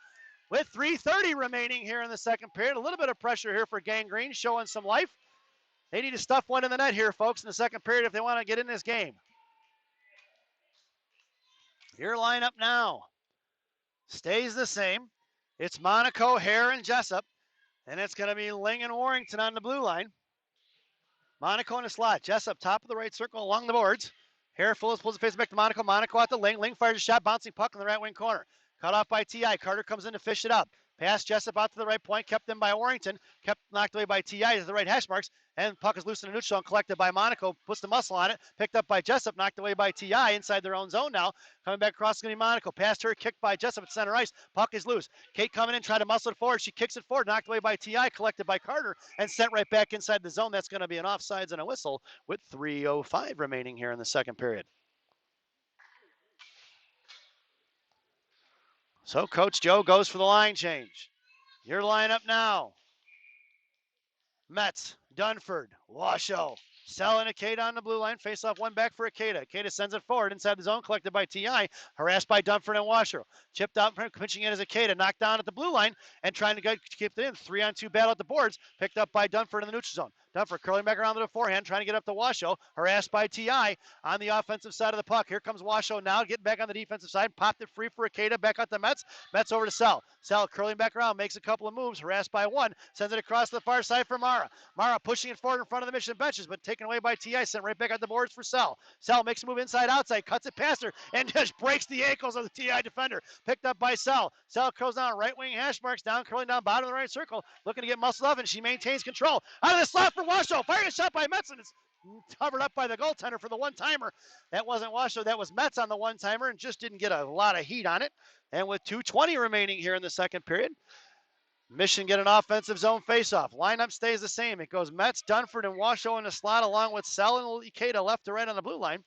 with 3:30 remaining here in the second period. A little bit of pressure here for Gang Green, showing some life. They need to stuff one in the net here, folks, in the second period if they want to get in this game. Your lineup now stays the same. It's Monaco, Hare, and Jessup. And it's going to be Ling and Warrington on the blue line. Monaco in the slot. Jessup top of the right circle along the boards. Hare pulls the face back to Monaco. Monaco out to Ling. Ling fires a shot, bouncing puck in the right wing corner. Cut off by T.I. Carter comes in to fish it up. Pass Jessup out to the right point, kept in by Warrington, kept knocked away by T.I. to the right hash marks, and puck is loose in the neutral and collected by Monaco, puts the muscle on it, picked up by Jessup, knocked away by T.I. inside their own zone now. Coming back across is going to be Monaco. Past her, kicked by Jessup at center ice. Puck is loose. Kate coming in, trying to muscle it forward. She kicks it forward, knocked away by T.I., collected by Carter, and sent right back inside the zone. That's going to be an offsides and a whistle with 3:05 remaining here in the second period. So Coach Joe goes for the line change. Your lineup now. Metz, Dunford, Washoe, Sell and Akeda on the blue line. Face off one back for Akeda. Akeda sends it forward inside the zone, collected by T.I. Harassed by Dunford and Washoe. Chipped out, pinching in as Akeda. Knocked down at the blue line and trying to keep it in. 3-on-2 battle at the boards. Picked up by Dunford in the neutral zone. Dunford curling back around to the forehand, trying to get up to Washoe. Harassed by T.I. on the offensive side of the puck. Here comes Washoe now, getting back on the defensive side. Popped it free for Akeda, back out to Metz. Metz over to Sell. Sell curling back around, makes a couple of moves. Harassed by one, sends it across to the far side for Mara. Mara pushing it forward in front of the Mission benches, but taken away by T.I. Sent right back on the boards for Sell. Sell makes a move inside, outside, cuts it past her, and just breaks the ankles of the T.I. defender. Picked up by Sell. Sell curls down right wing hash marks down, curling down bottom of the right circle, looking to get muscled up, and she maintains control. Out of the slot for Washoe. Firing a shot by Metz, and it's covered up by the goaltender for the one-timer. That wasn't Washoe, that was Metz on the one-timer, and just didn't get a lot of heat on it. And with 2:20 remaining here in the second period, Mission get an offensive zone faceoff. Lineup stays the same. It goes Metz, Dunford, and Washoe in the slot, along with Sell and Ikeda left to right on the blue line.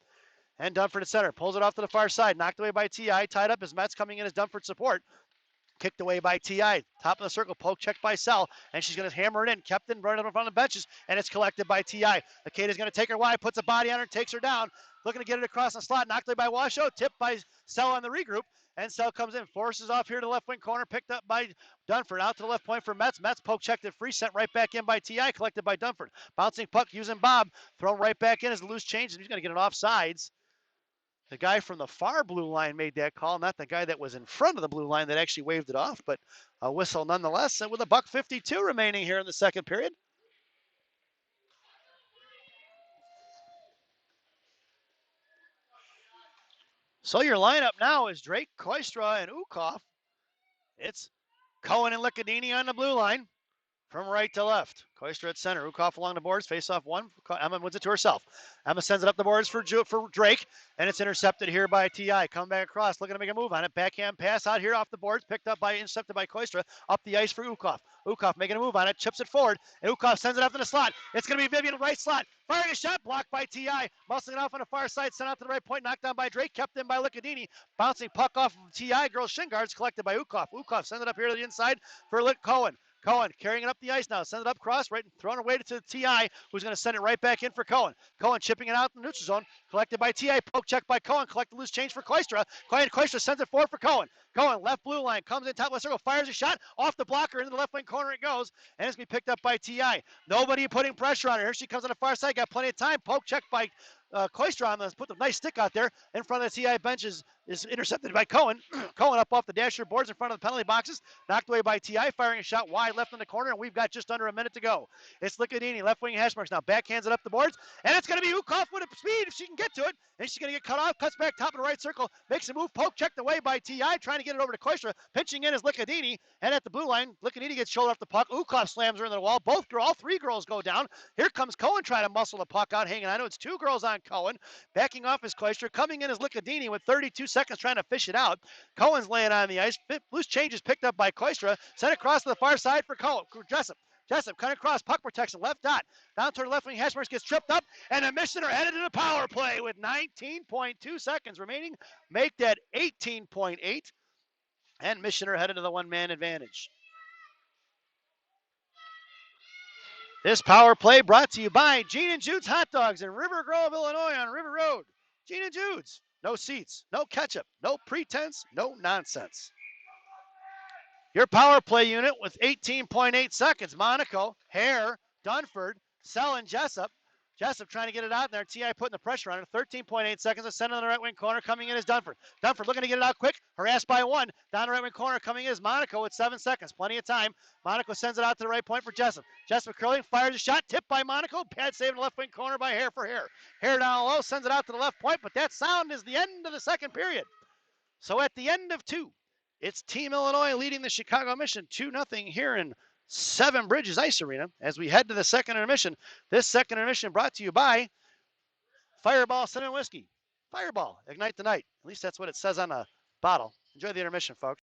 And Dunford at center. Pulls it off to the far side. Knocked away by T.I. Tied up as Metz coming in as Dunford support. Kicked away by T.I. Top of the circle, poke checked by Sell, and she's going to hammer it in. Kept in, right up in front of the benches, and it's collected by T.I. Ikeda's going to take her wide, puts a body on her, takes her down. Looking to get it across the slot, knocked away by Washoe, tipped by Sell on the regroup, and Sell comes in, forces off here to the left wing corner, picked up by Dunford, out to the left point for Metz. Metz poke checked it free, sent right back in by T.I., collected by Dunford. Bouncing puck using Bob, thrown right back in as a loose change, and he's going to get an offsides. The guy from the far blue line made that call, not the guy that was in front of the blue line that actually waved it off, but a whistle nonetheless, and with $1:52 remaining here in the second period. So your lineup now is Drake, Koistra, and Ukhoff. It's Cohen and Licadini on the blue line from right to left. Koistra at center. Ukhoff along the boards. Face off one. Emma wins it to herself. Emma sends it up the boards for Drake, and it's intercepted here by T.I. Coming back across, looking to make a move on it. Backhand pass out here off the boards. Intercepted by Koistra. Up the ice for Ukhoff. Ukhoff making a move on it. Chips it forward, and Ukhoff sends it up to the slot. It's going to be Vivian right slot. Firing a shot, blocked by T.I. Muscling it off on the far side, sent out to the right point, knocked down by Drake, kept in by Licadini. Bouncing puck off of T.I. Girls shin guards, collected by Ukhoff. Ukhoff sends it up here to the inside for Cohen. Cohen carrying it up the ice now. Send it up cross, right, throwing away to T.I., who's going to send it right back in for Cohen. Cohen chipping it out in the neutral zone. Collected by T.I. Poke check by Cohen. Collected loose change for Koistra. Koistra sends it forward for Cohen. Cohen, left blue line, comes in top left circle, fires a shot off the blocker into the left wing corner. It goes, and it's going to be picked up by T.I. Nobody putting pressure on her. Here she comes on the far side. Got plenty of time. Poke check by Koistra. Let's put the nice stick out there in front of the TI bench is intercepted by Cohen. Cohen up off the dasher boards in front of the penalty boxes. Knocked away by TI, firing a shot wide left in the corner, and we've got just under a minute to go. It's Licadini, left wing hash marks now. Backhands it up the boards, and it's going to be Ukhoff with a speed if she can get to it. And she's going to get cut off, cuts back top of the right circle, makes a move, poke checked away by TI, trying to get it over to Koistra. Pinching in is Licadini, and at the blue line, Licadini gets shoulder off the puck. Ukhoff slams her into the wall. All three girls go down. Here comes Cohen trying to muscle the puck out, hanging on to it. It's two girls on Cohen. Backing off is Koistra. Coming in is Licadini with 32 seconds trying to fish it out. Cohen's laying on the ice. Loose change is picked up by Koistra. Sent across to the far side for Cohen. Jessup cutting across, puck protection, left dot. Down toward the left wing, Hashmarks gets tripped up, and the Mission are headed to the power play with 19.2 seconds remaining. Make that 18.8. And Mission are headed to the one-man advantage. This power play brought to you by Gene and Jude's Hot Dogs in River Grove, Illinois on River Road. Gene and Jude's. No seats, no ketchup, no pretense, no nonsense. Your power play unit with 18.8 seconds. Monaco, Hare, Dunford, Sell, and Jessup. Jessup trying to get it out there. T.I. putting the pressure on it. 13.8 seconds. A center on the right wing corner. Coming in is Dunford. Dunford looking to get it out quick. Harassed by one. Down the right wing corner. Coming in is Monaco with 7 seconds. Plenty of time. Monaco sends it out to the right point for Jessup. Jessup curling. Fires a shot. Tipped by Monaco. Bad save in the left wing corner by Hare for Hare. Hare down low. Sends it out to the left point. But that sound is the end of the second period. So at the end of 2, it's Team Illinois leading the Chicago Mission 2-0 here in Seven Bridges Ice Arena as we head to the second intermission. This second intermission brought to you by Fireball Cinnamon Whiskey. Fireball, ignite the night. At least that's what it says on the bottle. Enjoy the intermission, folks.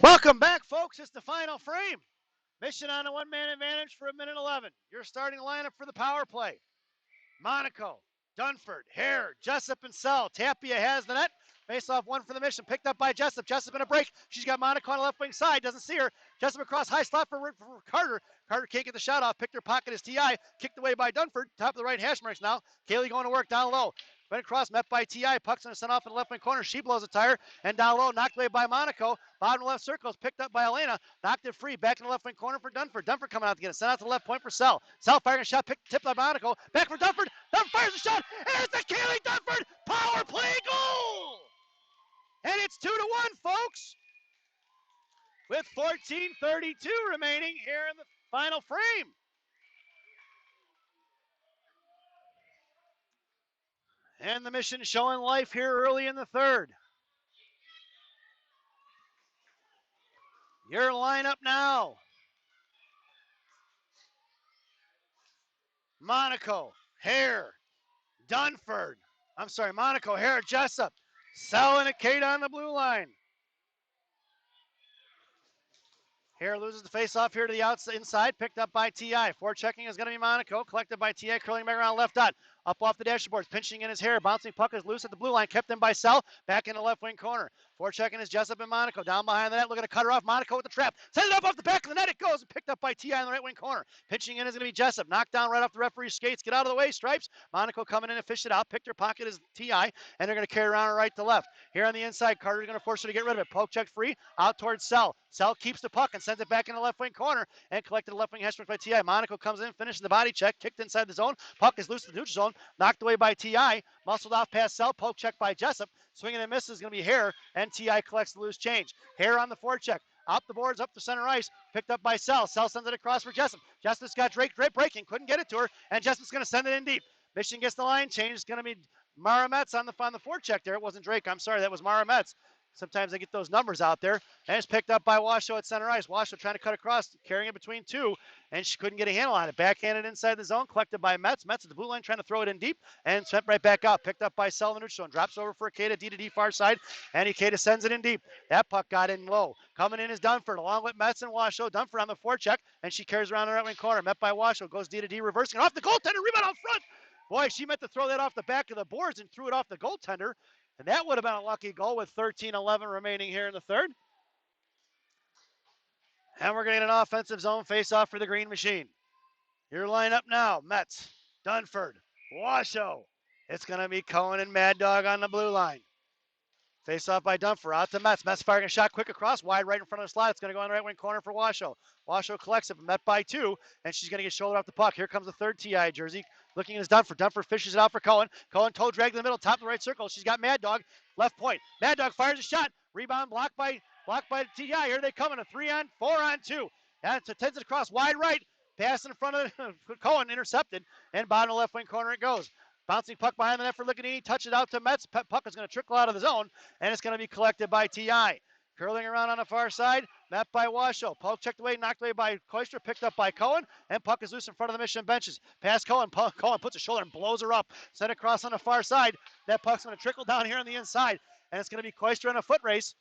Welcome back, folks. It's the final frame. Mission on a one-man advantage for 1:11. Your starting lineup for the power play. Monaco, Dunford, Hare, Jessup, and Sell. Tapia has the net. Face off one for the Mission. Picked up by Jessup. Jessup in a break. She's got Monaco on the left wing side. Doesn't see her. Jessup across high slot for Carter. Carter can't get the shot off. Picked her pocket as T.I. Kicked away by Dunford. Top of the right hash marks now. Kaylee going to work down low. Went across, met by T.I. Puck's going to send off in the left wing corner. She blows a tire. And down low, knocked away by Monaco. Bottom left circle is picked up by Elena. Knocked it free. Back in the left wing corner for Dunford. Dunford coming out to get it. Sent out to the left point for Sell. Sell firing a shot. Tipped by Monaco. Back for Dunford. Dunford fires a shot. And it's a Kaylee Dunford power play goal. And it's 2-1, folks. With 14:32 remaining here in the final frame. And the Mission showing life here early in the third. Your lineup now. Monaco, Hare, Dunford. Monaco, Hare, Jessup. Sell and a Kate on the blue line. Hare loses the face-off here to the outside, inside, picked up by T.I. Forechecking is going to be Monaco, collected by T.I. curling back around left dot. up off the dashboards, pinching in his hair. Bouncing puck is loose at the blue line, kept in by Sell. Back in the left wing corner. Forechecking is Jessup and Monaco. Down behind the net, looking to cut her off. Monaco with the trap. Sends it up off the back of the net. It goes and picked up by T.I. in the right wing corner. Pitching in is going to be Jessup. Knocked down right off the referee's skates. Get out of the way, Stripes. Monaco coming in and fish it out. Picked her pocket is T.I. And they're going to carry around right to left. Here on the inside, Carter's going to force her to get rid of it. Poke check free. Out towards Sell. Sell keeps the puck and sends it back in the left wing corner and collected the left wing hash by T.I. Monaco comes in, finishes the body check. Kicked inside the zone. Puck is loose to the neutral zone. Knocked away by T.I. Muscled off past Sell. Poke check by Jessup. Swinging and misses is going to be Hare, and T.I. collects the loose change. Hare on the forecheck. Up the boards, up the center ice. Picked up by Sell. Sell sends it across for Jessup. Jessup's got Drake breaking. Couldn't get it to her, and Jessup's going to send it in deep. Mission gets the line change. It's going to be Mara Metz on the forecheck there. It wasn't Drake. I'm sorry. That was Mara Metz. Sometimes I get those numbers out there. And it's picked up by Washoe at center ice. Washoe trying to cut across, carrying it between two, and she couldn't get a handle on it. Backhanded inside the zone, collected by Metz. Metz at the blue line trying to throw it in deep, and sent right back out. Picked up by Sell in the neutral zone. Drops over for Ikeda, D-to-D far side, and Ikeda sends it in deep. That puck got in low. Coming in is Dunford, along with Metz and Washoe. Dunford on the forecheck, and she carries around the right wing corner. Met by Washoe, goes D-to-D, reversing it off the goaltender, rebound out front. Boy, she meant to throw that off the back of the boards and threw it off the goaltender. And that would have been a lucky goal with 13-11 remaining here in the third. And we're getting an offensive zone face-off for the Green Machine. Your lineup now, Metz, Dunford, Washoe. It's going to be Cohen and Mad Dog on the blue line. Face-off by Dunford, out to Metz. Metz firing a shot quick across, wide right in front of the slot. It's going to go in the right wing corner for Washoe. Washoe collects it, met by two, and she's going to get shoulder off the puck. Here comes the third TI jersey. Looking at Dunford. Dunford fishes it out for Cohen. Cohen toe drag in the middle, top of the right circle. She's got Mad Dog, left point. Mad Dog fires a shot. Rebound blocked by TI. Here they come in a 3-on-4-on-2. And it tends it across wide right. Pass in front of Cohen, intercepted, and bottom left wing corner it goes. Bouncing puck behind the net for Licanini. Touch it out to Metz. Puck is going to trickle out of the zone, and it's going to be collected by TI. Curling around on the far side, met by Washoe. Poke checked away, knocked away by Koistra, picked up by Cohen, and puck is loose in front of the Mission benches. Pass Cohen. Cohen puts a shoulder and blows her up. Sent across on the far side. That puck's going to trickle down here on the inside, and it's going to be Koistra in a foot race.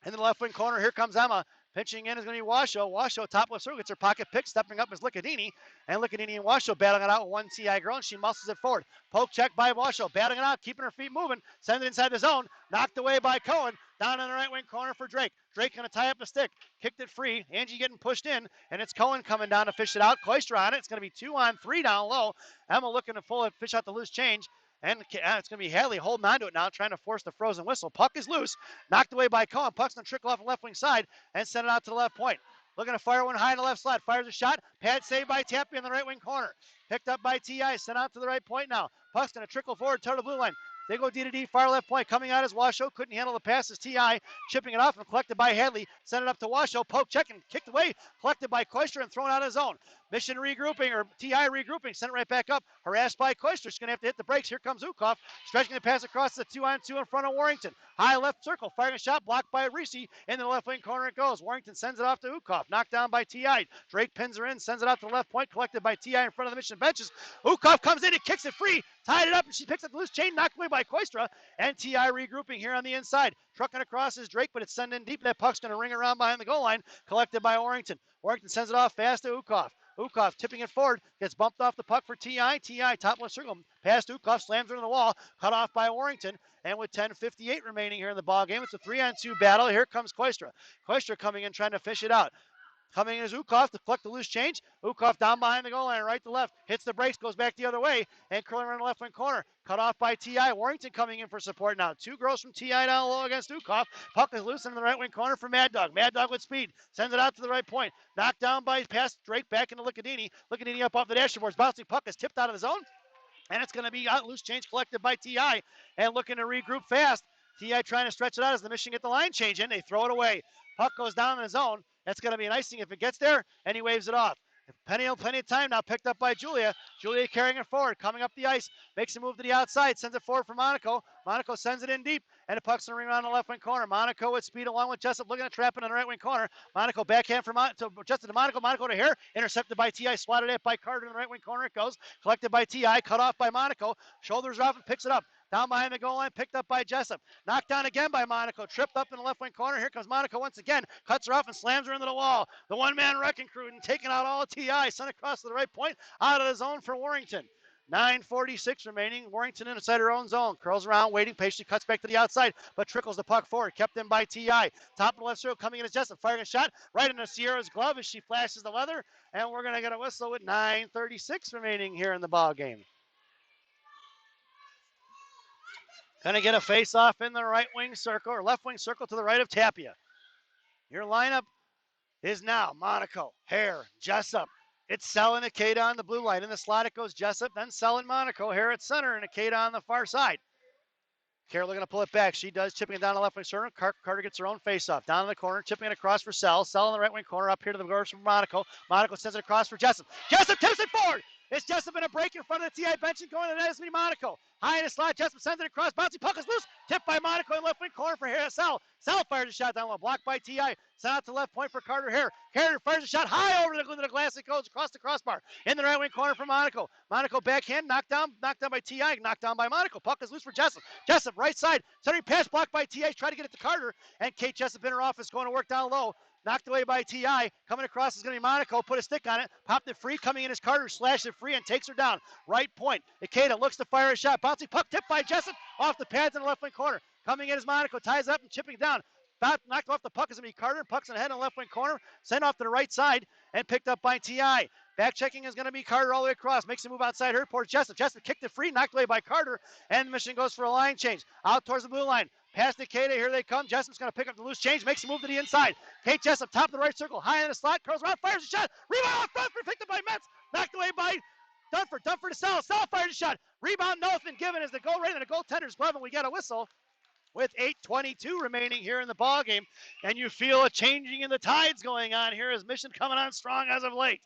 In the left wing corner, here comes Emma. Pitching in is going to be Washoe. Washoe, top left circle, gets her pocket pick. Stepping up is Licanini. And Licanini and Washoe battling it out with one TI girl, and she muscles it forward. Poke check by Washoe. Battling it out, keeping her feet moving. Sends it inside the zone. Knocked away by Cohen. Down in the right wing corner for Drake. Drake going to tie up the stick. Kicked it free. Angie getting pushed in. And it's Cohen coming down to fish it out. Koistra on it. It's going to be 2-on-3 down low. Emma looking to pull it, fish out the loose change. And it's going to be Hadley holding on to it now, trying to force the frozen whistle. Puck is loose. Knocked away by Cohen. Puck's going to trickle off the left wing side and send it out to the left point. Looking to fire one high in the left slot. Fires a shot. Pad saved by Tappy in the right wing corner. Picked up by T.I. Sent out to the right point now. Puck's going to trickle forward toward the blue line. They go D-to-D, far left point. Coming out as Washoe. Couldn't handle the passes. T.I. chipping it off and collected by Hadley. Sent it up to Washoe. Poke check and kicked away. Collected by Koistra and thrown out of zone. Mission regrouping, or T.I. regrouping. Sent it right back up. Harassed by Koistra. She's going to have to hit the brakes. Here comes Ukov. Stretching the pass across the 2-on-2 in front of Warrington. High left circle. Firing a shot. Blocked by Reese. In the left wing corner it goes. Warrington sends it off to Ukov. Knocked down by T.I. Drake pins her in. Sends it out to the left point. Collected by T.I. in front of the Mission benches. Ukov comes in and kicks it free. Tied it up, and she picks up the loose chain. Knocked away by Koistra. And T.I. regrouping here on the inside. Trucking across is Drake, but it's sent in deep. That puck's going to ring around behind the goal line. Collected by Warrington. Warrington sends it off fast to Ukov. Ukov tipping it forward, gets bumped off the puck for T.I. T.I. top left circle, past Ukov, slams her in the wall, cut off by Warrington. And with 10:58 remaining here in the ball game, it's a 3-on-2 battle. Here comes Koistra. Koistra coming in, trying to fish it out. Coming in is Ukov to collect the loose change. Ukov down behind the goal line, right to left. Hits the brakes, goes back the other way, and curling around the left wing corner. Cut off by T.I. Warrington coming in for support now. Two girls from T.I. down low against Ukov. Puck is loose in the right wing corner for Mad Dog. Mad Dog with speed. Sends it out to the right point. Knocked down by past Drake back into Licanini. Licanini up off the dashboards. Bouncing puck is tipped out of the zone. And it's going to be out loose change collected by T.I. And looking to regroup fast. T.I. trying to stretch it out as the Mission get the line change in. They throw it away. Puck goes down in the zone. That's going to be an icing if it gets there, and he waves it off. Plenty of time now, picked up by Julia. Julia carrying it forward, coming up the ice, makes a move to the outside, sends it forward for Monaco. Monaco sends it in deep, and the puck's going to ring around the left wing corner. Monaco with speed along with Jessup, looking at trapping on the right wing corner. Monaco backhand for Justin to Monaco. Monaco to Hare, intercepted by T.I., swatted at by Carter in the right wing corner. It goes, collected by T.I., cut off by Monaco. Shoulders off and picks it up. Down behind the goal line, picked up by Jessup. Knocked down again by Monaco. Tripped up in the left wing corner. Here comes Monaco once again. Cuts her off and slams her into the wall. The one-man wrecking crew and taking out all T.I. Sent across to the right point. Out of the zone for Warrington. 9:46 remaining. Warrington inside her own zone. Curls around, waiting, patiently cuts back to the outside, but trickles the puck forward. Kept in by T.I. Top of the left circle coming in as Jessup. Firing a shot right into Sierra's glove as she flashes the leather. And we're going to get a whistle with 9:36 remaining here in the ball game. Going to get a face-off in the right wing circle or left wing circle to the right of Tapia. Your lineup is now Monaco, Hare, Jessup. It's Sell and Akeda on the blue line. In the slot it goes Jessup, then Sell and Monaco. Hare at center and Akeda on the far side. Carroll going to pull it back. She does, chipping it down the left wing circle. Carter gets her own face-off. Down in the corner, chipping it across for Sell. Sell in the right wing corner, up here to the goal for Monaco. Monaco sends it across for Jessup. Jessup tips it forward. It's Jessup in a break in front of the TI bench and going to the net is Monaco. High in the slot, Jessup sends it across. Bouncy puck is loose. Tipped by Monaco in left wing corner for Hare. Sell. Sell fires a shot down low. Blocked by TI. Sent out to left point for Carter Hare. Hare fires a shot high over the glass. It goes across the crossbar. In the right wing corner for Monaco. Monaco backhand. Knocked down by TI. Knocked down by Monaco. Puck is loose for Jessup. Jessup right side. Centering pass blocked by TI. Try to get it to Carter. And Kate Jessup in her office going to work down low. Knocked away by T.I. Coming across is going to be Monaco. Put a stick on it. Popped it free. Coming in as Carter. Slashed it free and takes her down. Right point. Ikeda looks to fire a shot. Bouncing puck tipped by Jessup. Off the pads in the left wing corner. Coming in as Monaco. Ties up and chipping down. Knocked off the puck is going to be Carter. Puck's in the head in the left wing corner. Sent off to the right side and picked up by T.I. Back checking is going to be Carter all the way across. Makes a move outside her towards Jessup. Jessup kicked it free. Knocked away by Carter. And the mission goes for a line change. Out towards the blue line. Past Ikeda, here they come. Jessup's going to pick up the loose change, makes a move to the inside. Kate Jessup, top of the right circle, high in the slot, curls around, fires a shot. Rebound off Dunford, picked up by Metz. Knocked away by Dunford. Dunford to Sell. Sell fires a shot. Rebound, nothing given as the goal right in the goaltender's glove, and we get a whistle with 8:22 remaining here in the ball game. And you feel a changing in the tides going on here as Mission coming on strong as of late.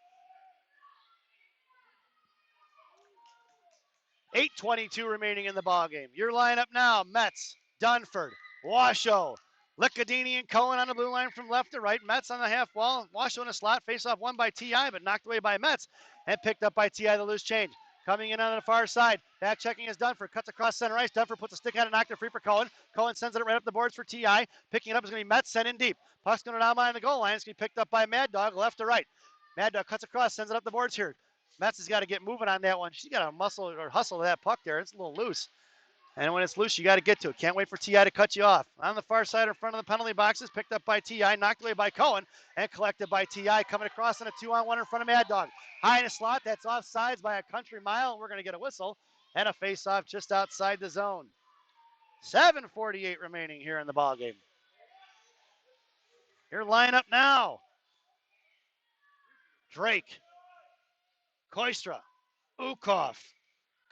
8:22 remaining in the ball game. Your lineup now: Metz, Dunford, Washoe, Lickadini and Cohen on the blue line from left to right. Metz on the half wall. Washoe in a slot. Face off won by T.I. but knocked away by Metz and picked up by T.I. the loose change. Coming in on the far side. Back checking is Dunford. Cuts across center ice. Dunford puts a stick on it, knocked it free for Cohen. Cohen sends it right up the boards for T.I. Picking it up is going to be Metz, sent in deep. Puck's going down behind the goal line. It's going to be picked up by Mad Dog left to right. Mad Dog cuts across, sends it up the boards here. Metz has got to get moving on that one. She's got to muscle or hustle that puck there. It's a little loose. And when it's loose, you got to get to it. Can't wait for T.I. to cut you off. On the far side in front of the penalty boxes, picked up by T.I., knocked away by Cohen, and collected by T.I. Coming across in a 2-on-1 in front of Mad Dog. High in a slot, that's offsides by a country mile, and we're going to get a whistle and a face-off just outside the zone. 7:48 remaining here in the ballgame. Your lineup now: Drake, Koistra, Ukhoff,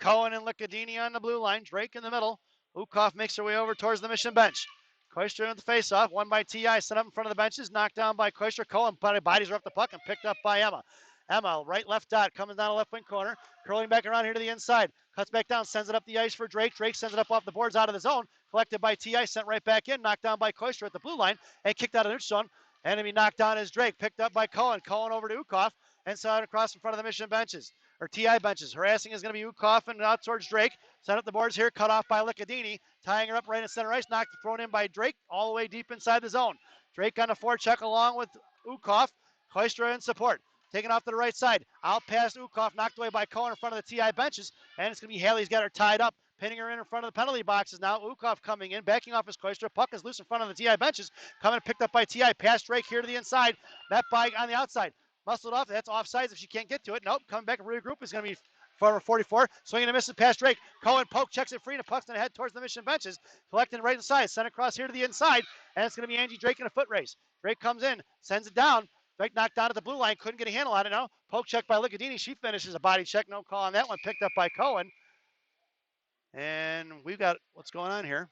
Cohen and Lickadini on the blue line. Drake in the middle. Ukhoff makes her way over towards the Mission bench. Koistra at the face-off. Won by T.I. Sent up in front of the benches. Knocked down by Koistra. Cohen bodies her up the puck and picked up by Emma. Emma, right left dot, coming down the left wing corner. Curling back around here to the inside. Cuts back down, sends it up the ice for Drake. Drake sends it up off the boards out of the zone. Collected by T.I. Sent right back in. Knocked down by Koistra at the blue line. And kicked out of the neutral zone. Enemy knocked down as Drake. Picked up by Cohen. Cohen over to Ukhoff. And sent it across in front of the Mission benches. Or T.I. benches. Harassing is going to be Ukhoff and out towards Drake. Sent up the boards here, cut off by Lickadini. Tying her up right in center ice. Knocked, thrown in by Drake all the way deep inside the zone. Drake on the forecheck along with Ukhoff. Koistra in support. Taken off to the right side. Out past Ukhoff. Knocked away by Cohen in front of the T.I. benches. And it's going to be Haley's got her tied up. Pinning her in front of the penalty boxes now. Ukhoff coming in. Backing off his Koistra. Puck is loose in front of the T.I. benches. Coming picked up by T.I. Past Drake here to the inside. Met by on the outside. Muscled off. That's offsides if she can't get to it. Nope. Coming back and regroup is going to be forward 44. Swinging and missing past Drake. Cohen poke, checks it free, and the puck's going to head towards the Mission benches. Collecting right inside. Sent across here to the inside. And it's going to be Angie Drake in a foot race. Drake comes in. Sends it down. Drake knocked down at the blue line. Couldn't get a handle on it now. Poke check by Lickadini. She finishes a body check. No call on that one. Picked up by Cohen. And we've got what's going on here.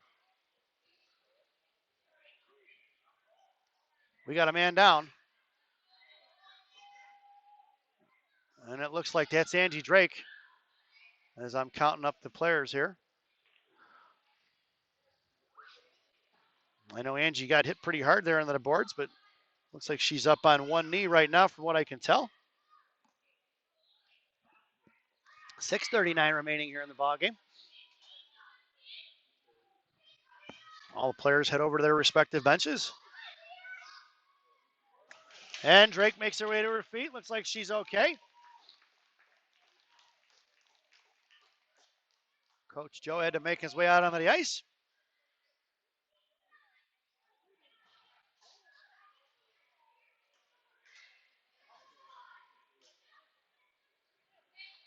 We got a man down. And it looks like that's Angie Drake as I'm counting up the players here. I know Angie got hit pretty hard there on the boards, but looks like she's up on one knee right now from what I can tell. 6:39 remaining here in the ballgame. All the players head over to their respective benches. And Drake makes her way to her feet. Looks like she's okay. Coach Joe had to make his way out onto the ice.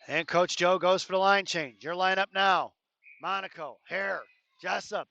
And Coach Joe goes for the line change. Your lineup now. Monaco, Hare, Jessup.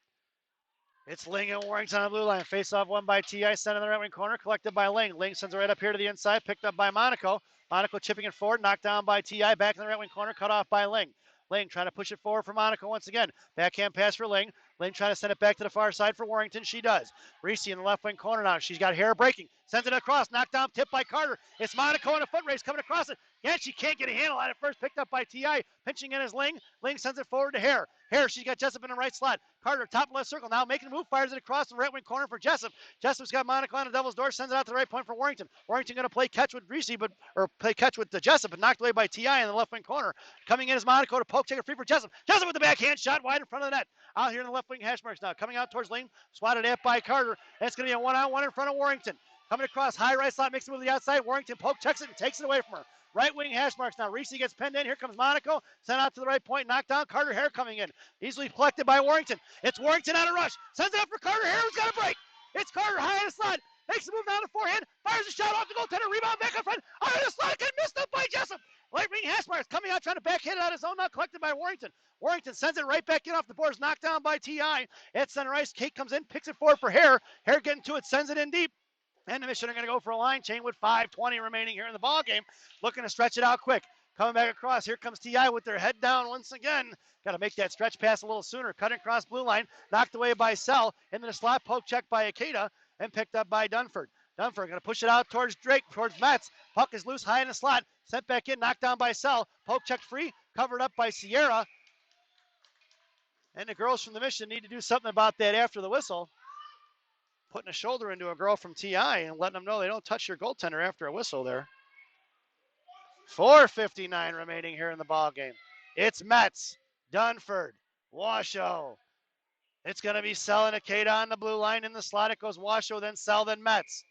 It's Ling and Warrington on the blue line. Face off one by T.I. Sent in the right wing corner. Collected by Ling. Ling sends it right up here to the inside. Picked up by Monaco. Monaco chipping it forward. Knocked down by T.I. Back in the right wing corner. Cut off by Ling. Ling trying to push it forward for Monaco once again. Backhand pass for Ling. Ling trying to send it back to the far side for Warrington. She does. Reese in the left wing corner now. She's got Hare breaking. Sends it across. Knocked down. Tipped by Carter. It's Monaco in a foot race coming across it. Yeah, she can't get a handle on it first. Picked up by T.I. Pinching in is Ling. Ling sends it forward to Hare. Hare, she's got Jessup in the right slot. Carter, top left circle. Now making a move. Fires it across the right wing corner for Jessup. Jessup's got Monaco on the devil's door. Sends it out to the right point for Warrington. Warrington going to play catch with Reese, or play catch with the Jessup, but knocked away by T.I. in the left wing corner. Coming in is Monaco to poke, take it free for Jessup. Jessup with the backhand shot wide in front of the net. Out here in the left wing hash marks now. Coming out towards Ling. Swatted at by Carter. And it's going to be a one-on-one in front of Warrington. Coming across high right slot, makes it move to the outside. Warrington poke, checks it, and takes it away from her. Right wing hash marks now. Reese gets pinned in. Here comes Monaco. Sent out to the right point. Knocked down. Carter Hare coming in. Easily collected by Warrington. It's Warrington on a rush. Sends it up for Carter Hare, who's got a break. It's Carter high in the slot. Makes a move down the forehand. Fires a shot off the goaltender. Rebound back up front. Out of the slot again. Missed up by Jessup. Right wing hash marks coming out trying to backhand it out of his own. Now collected by Warrington. Warrington sends it right back in off the boards. Knocked down by T.I. At center ice. Kate comes in. Picks it forward for Hare. Hare getting to it. Sends it in deep. And the Mission are going to go for a line chain with 5:20 remaining here in the ball game. Looking to stretch it out quick. Coming back across. Here comes T.I. with their head down once again. Got to make that stretch pass a little sooner. Cutting across blue line. Knocked away by Sell. Into the slot. Poke check by Akeda. And picked up by Dunford. Dunford going to push it out towards Drake. Towards Metz. Puck is loose high in the slot. Sent back in. Knocked down by Sell. Poke checked free. Covered up by Sierra. And the girls from the Mission need to do something about that after the whistle. Putting a shoulder into a girl from T.I. and letting them know they don't touch your goaltender after a whistle there. 4:59 remaining here in the ball game. It's Metz, Dunford, Washoe. It's going to be Sell and Akeda on the blue line. In the slot, it goes Washoe, then Sell, then Metz.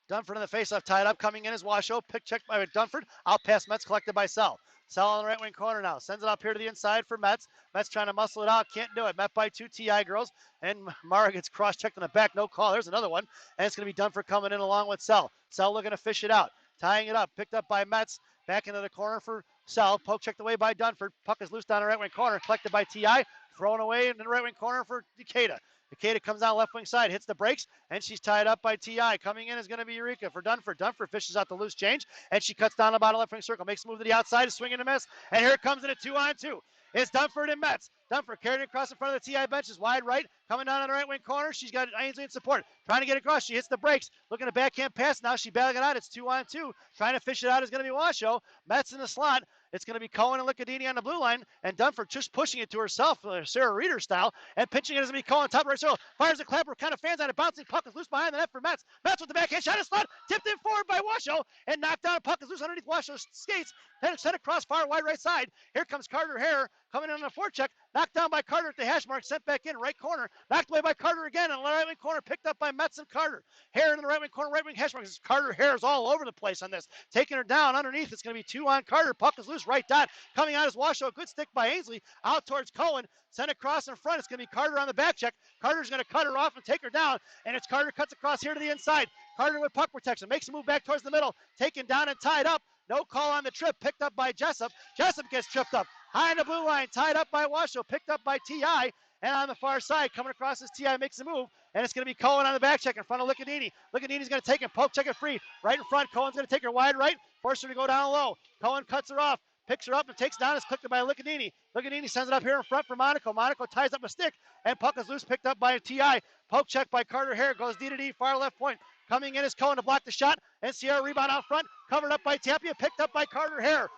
Dunford in the faceoff, tied up. Coming in is Washoe. Pick check by Dunford. Out past Metz, collected by Sell. Sell on the right wing corner now. Sends it up here to the inside for Metz. Metz trying to muscle it out. Can't do it. Met by two T.I. girls. And Mara gets cross-checked in the back. No call. There's another one. And it's going to be Dunford coming in along with Sell. Sell looking to fish it out. Tying it up. Picked up by Metz. Back into the corner for Sell. Poke checked away by Dunford. Puck is loose down the right wing corner. Collected by T.I. Thrown away in the right wing corner for Akeda. Akeda comes out left wing side, hits the brakes, and she's tied up by T.I. Coming in is going to be Eureka for Dunford. Dunford fishes out the loose change, and she cuts down the bottom left wing circle, makes a move to the outside, swing and a miss, and here it comes in a 2-on-2. It's Dunford and Metz. Dunford carried it across in front of the T.I. benches, wide right, coming down on the right wing corner. She's got Ainsley in support, trying to get across. She hits the brakes, looking to backhand pass. Now she battling it out. It's 2-on-2. Trying to fish it out is going to be Washoe. Metz in the slot. It's going to be Cohen and Lickadini on the blue line, and Dunford just pushing it to herself, Sarah Reeder style, and pitching it is going to be Cohen, top right circle, fires a clapper, kind of fans on it, bouncing, puck is loose behind the net for Metz. Metz with the backhand shot, is slot, tipped in forward by Washoe, and knocked down, puck is loose underneath Washoe's skates, then sent across far wide right side. Here comes Carter Hare, coming in on a forecheck, knocked down by Carter at the hash mark, sent back in, right corner, knocked away by Carter again, and right wing corner, picked up by Metz and Carter. Hare in the right wing corner, right wing hash mark, Carter Hare is all over the place on this, taking her down underneath. It's going to be 2 on Carter, puck is loose, right dot. Coming out is Washoe, a good stick by Ainsley, out towards Cohen, sent across in front. It's going to be Carter on the back check. Carter's going to cut her off and take her down, and it's Carter cuts across here to the inside. Carter with puck protection, makes a move back towards the middle, taken down and tied up. No call on the trip, picked up by Jessup. Jessup gets tripped up. High in the blue line, tied up by Washoe, picked up by T.I. And on the far side, coming across as T.I. makes a move, and it's going to be Cohen on the back check in front of Lickadini. Lickadini's going to take him, poke check it free. Right in front, Cohen's going to take her wide right, force her to go down low. Cohen cuts her off, picks her up and takes down. It's clicked by Lickadini. Lickadini sends it up here in front for Monaco. Monaco ties up a stick, and puck is loose, picked up by T.I. Poke check by Carter Hare, goes D-to-D, far left point. Coming in is Cohen to block the shot, and Sierra rebound out front, covered up by Tapia, picked up by Carter Hare.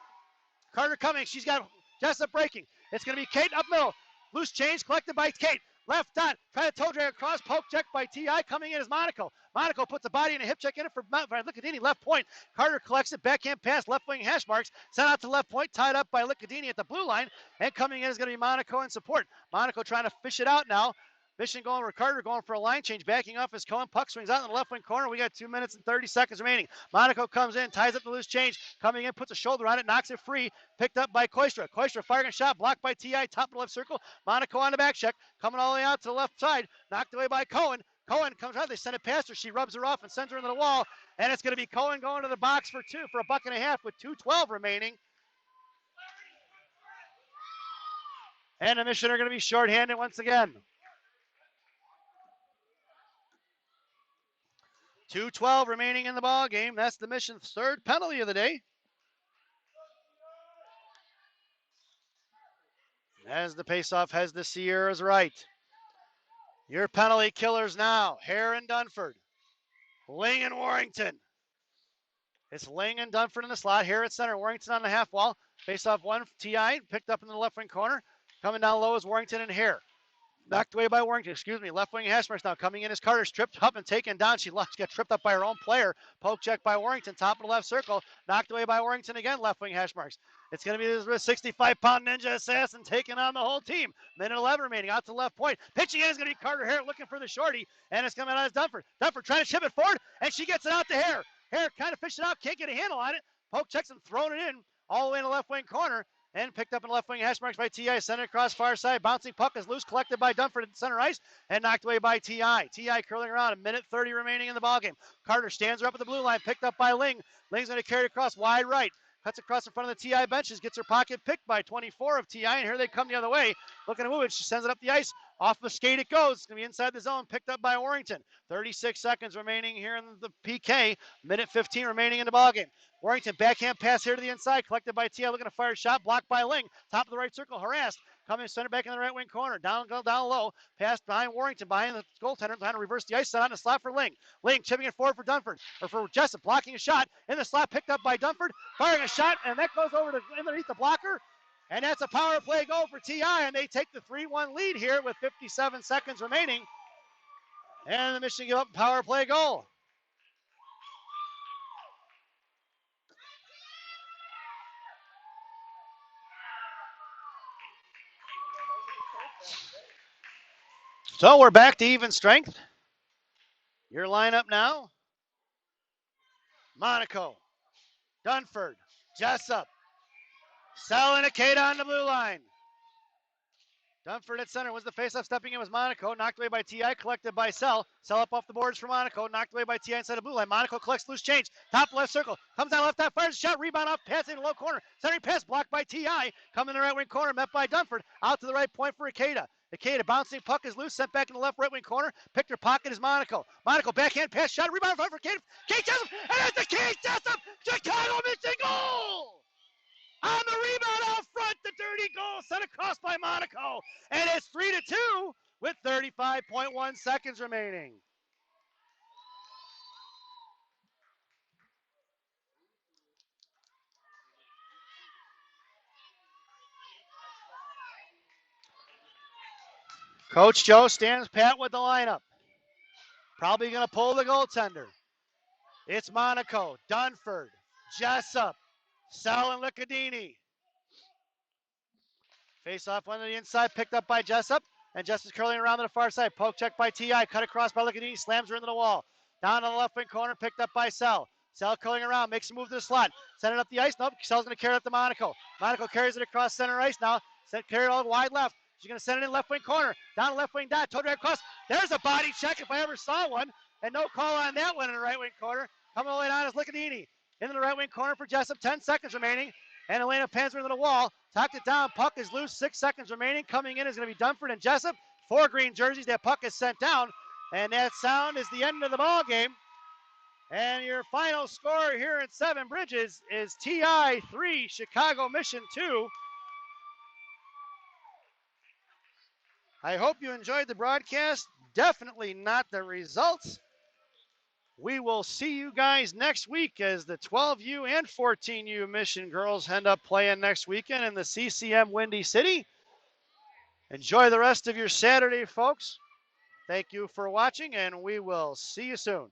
Carter coming, she's got Jessup breaking. It's going to be Kate up middle. Loose change collected by Kate. Left dot, trying to toe drag across, poke check by T.I. Coming in is Monaco. Monaco puts a body and a hip check in it for Lickadini, left point. Carter collects it, backhand pass, left wing hash marks, sent out to left point, tied up by Lickadini at the blue line, and coming in is going to be Monaco in support. Monaco trying to fish it out now. Mission going for Carter, going for a line change, backing off as Cohen. Puck swings out in the left wing corner. We got 2 minutes and 30 seconds remaining. Monaco comes in, ties up the loose change, coming in, puts a shoulder on it, knocks it free, picked up by Koistra. Koistra firing a shot, blocked by T.I., top of the left circle. Monaco on the back check, coming all the way out to the left side, knocked away by Cohen. Cohen comes out, they send it past her, she rubs her off and sends her into the wall, and it's going to be Cohen going to the box for a $1.50 with 2:12 remaining. And the Mission are going to be shorthanded once again. 2:12 remaining in the ball game. That's the Mission's third penalty of the day. As the faceoff heads to Sierra's right. Your penalty killers now. Hare and Dunford. Ling and Warrington. It's Ling and Dunford in the slot. Hare at center. Warrington on the half wall. Faceoff one. T.I. picked up in the left wing corner. Coming down low is Warrington and Hare. Knocked away by Warrington, Left wing hash marks now. Coming in is Carter, stripped up and taken down. She got tripped up by her own player. Poke check by Warrington, top of the left circle. Knocked away by Warrington again, left wing hash marks. It's going to be this 65-pound ninja assassin taking on the whole team. Minute 11 remaining, out to left point. Pitching in is going to be Carter Hare looking for the shorty, and it's coming out as Dunford. Dunford trying to chip it forward, and she gets it out to Hare. Hare kind of fished it out, can't get a handle on it. Poke checks and throwing it in all the way in the left wing corner. And picked up in the left wing hash marks by T.I. Sent it across far side. Bouncing puck is loose, collected by Dunford at center ice and knocked away by T.I. T.I. curling around, a minute 30 remaining in the ballgame. Carter stands her up at the blue line, picked up by Ling. Ling's going to carry it across wide right. Cuts across in front of the T.I. benches, gets her pocket picked by 24 of T.I. And here they come the other way. Looking to move it. She sends it up the ice. Off the skate it goes. It's going to be inside the zone, picked up by Warrington. 36 seconds remaining here in the PK. Minute 15 remaining in the ballgame. Warrington backhand pass here to the inside, collected by T.I. Looking to fire a shot, blocked by Ling. Top of the right circle, harassed. Coming center back in the right wing corner. Down low. Pass behind Warrington, behind the goaltender, trying to reverse the ice, set on the slot for Ling. Ling chipping it forward for Dunford, or for Jessup, blocking a shot. In the slot, picked up by Dunford, firing a shot, and that goes over to underneath the blocker. And that's a power play goal for T.I., and they take the 3-1 lead here with 57 seconds remaining. And the Mission give up a power play goal. So we're back to even strength. Your lineup now. Monaco, Dunford, Jessup, Sell and Ikeda on the blue line. Dunford at center was the faceoff. Stepping in was Monaco. Knocked away by T.I. Collected by Sell. Sell up off the boards for Monaco. Knocked away by T.I. inside the blue line. Monaco collects loose change. Top left circle. Comes down left half. Fires a shot. Rebound off. Pass in the low corner. Centering pass blocked by T.I. Coming in the right wing corner. Met by Dunford. Out to the right point for Ikeda. Ikeda bouncing puck is loose. Sent back in the left right wing corner. Picked her pocket is Monaco. Monaco backhand pass shot. Rebound for Kate. Kate Jessup. And it's the Kate Jessup. Chicago Mission goal! On the rebound out front, the dirty goal sent across by Monaco. And it's 3-2 with 35.1 seconds remaining. Coach Joe stands pat with the lineup. Probably going to pull the goaltender. It's Monaco, Dunford, Jessup, Sal and Licadini. Face off one to the inside, picked up by Jessup. And Jessup's curling around to the far side. Poke check by T.I. Cut across by Licadini. Slams her into the wall. Down to the left wing corner, picked up by Sal. Sal curling around, makes a move to the slot. Send it up the ice. Nope, Sal's going to carry it up to Monaco. Monaco carries it across center ice now. Carry it all wide left. She's going to send it in left wing corner. Down to left wing dot. Toe drag across. There's a body check if I ever saw one. And no call on that one in the right wing corner. Coming all the way down is Licadini. Into the right wing corner for Jessup. 10 seconds remaining. And Elena Panzer into the wall. Tucked it down. Puck is loose. 6 seconds remaining. Coming in is going to be Dunford and Jessup. 4 green jerseys. That puck is sent down. And that sound is the end of the ball game. And your final score here at Seven Bridges is TI 3, Chicago Mission 2. I hope you enjoyed the broadcast. Definitely not the results. We will see you guys next week as the 12U and 14U Mission girls end up playing next weekend in the CCM Windy City. Enjoy the rest of your Saturday, folks. Thank you for watching, and we will see you soon.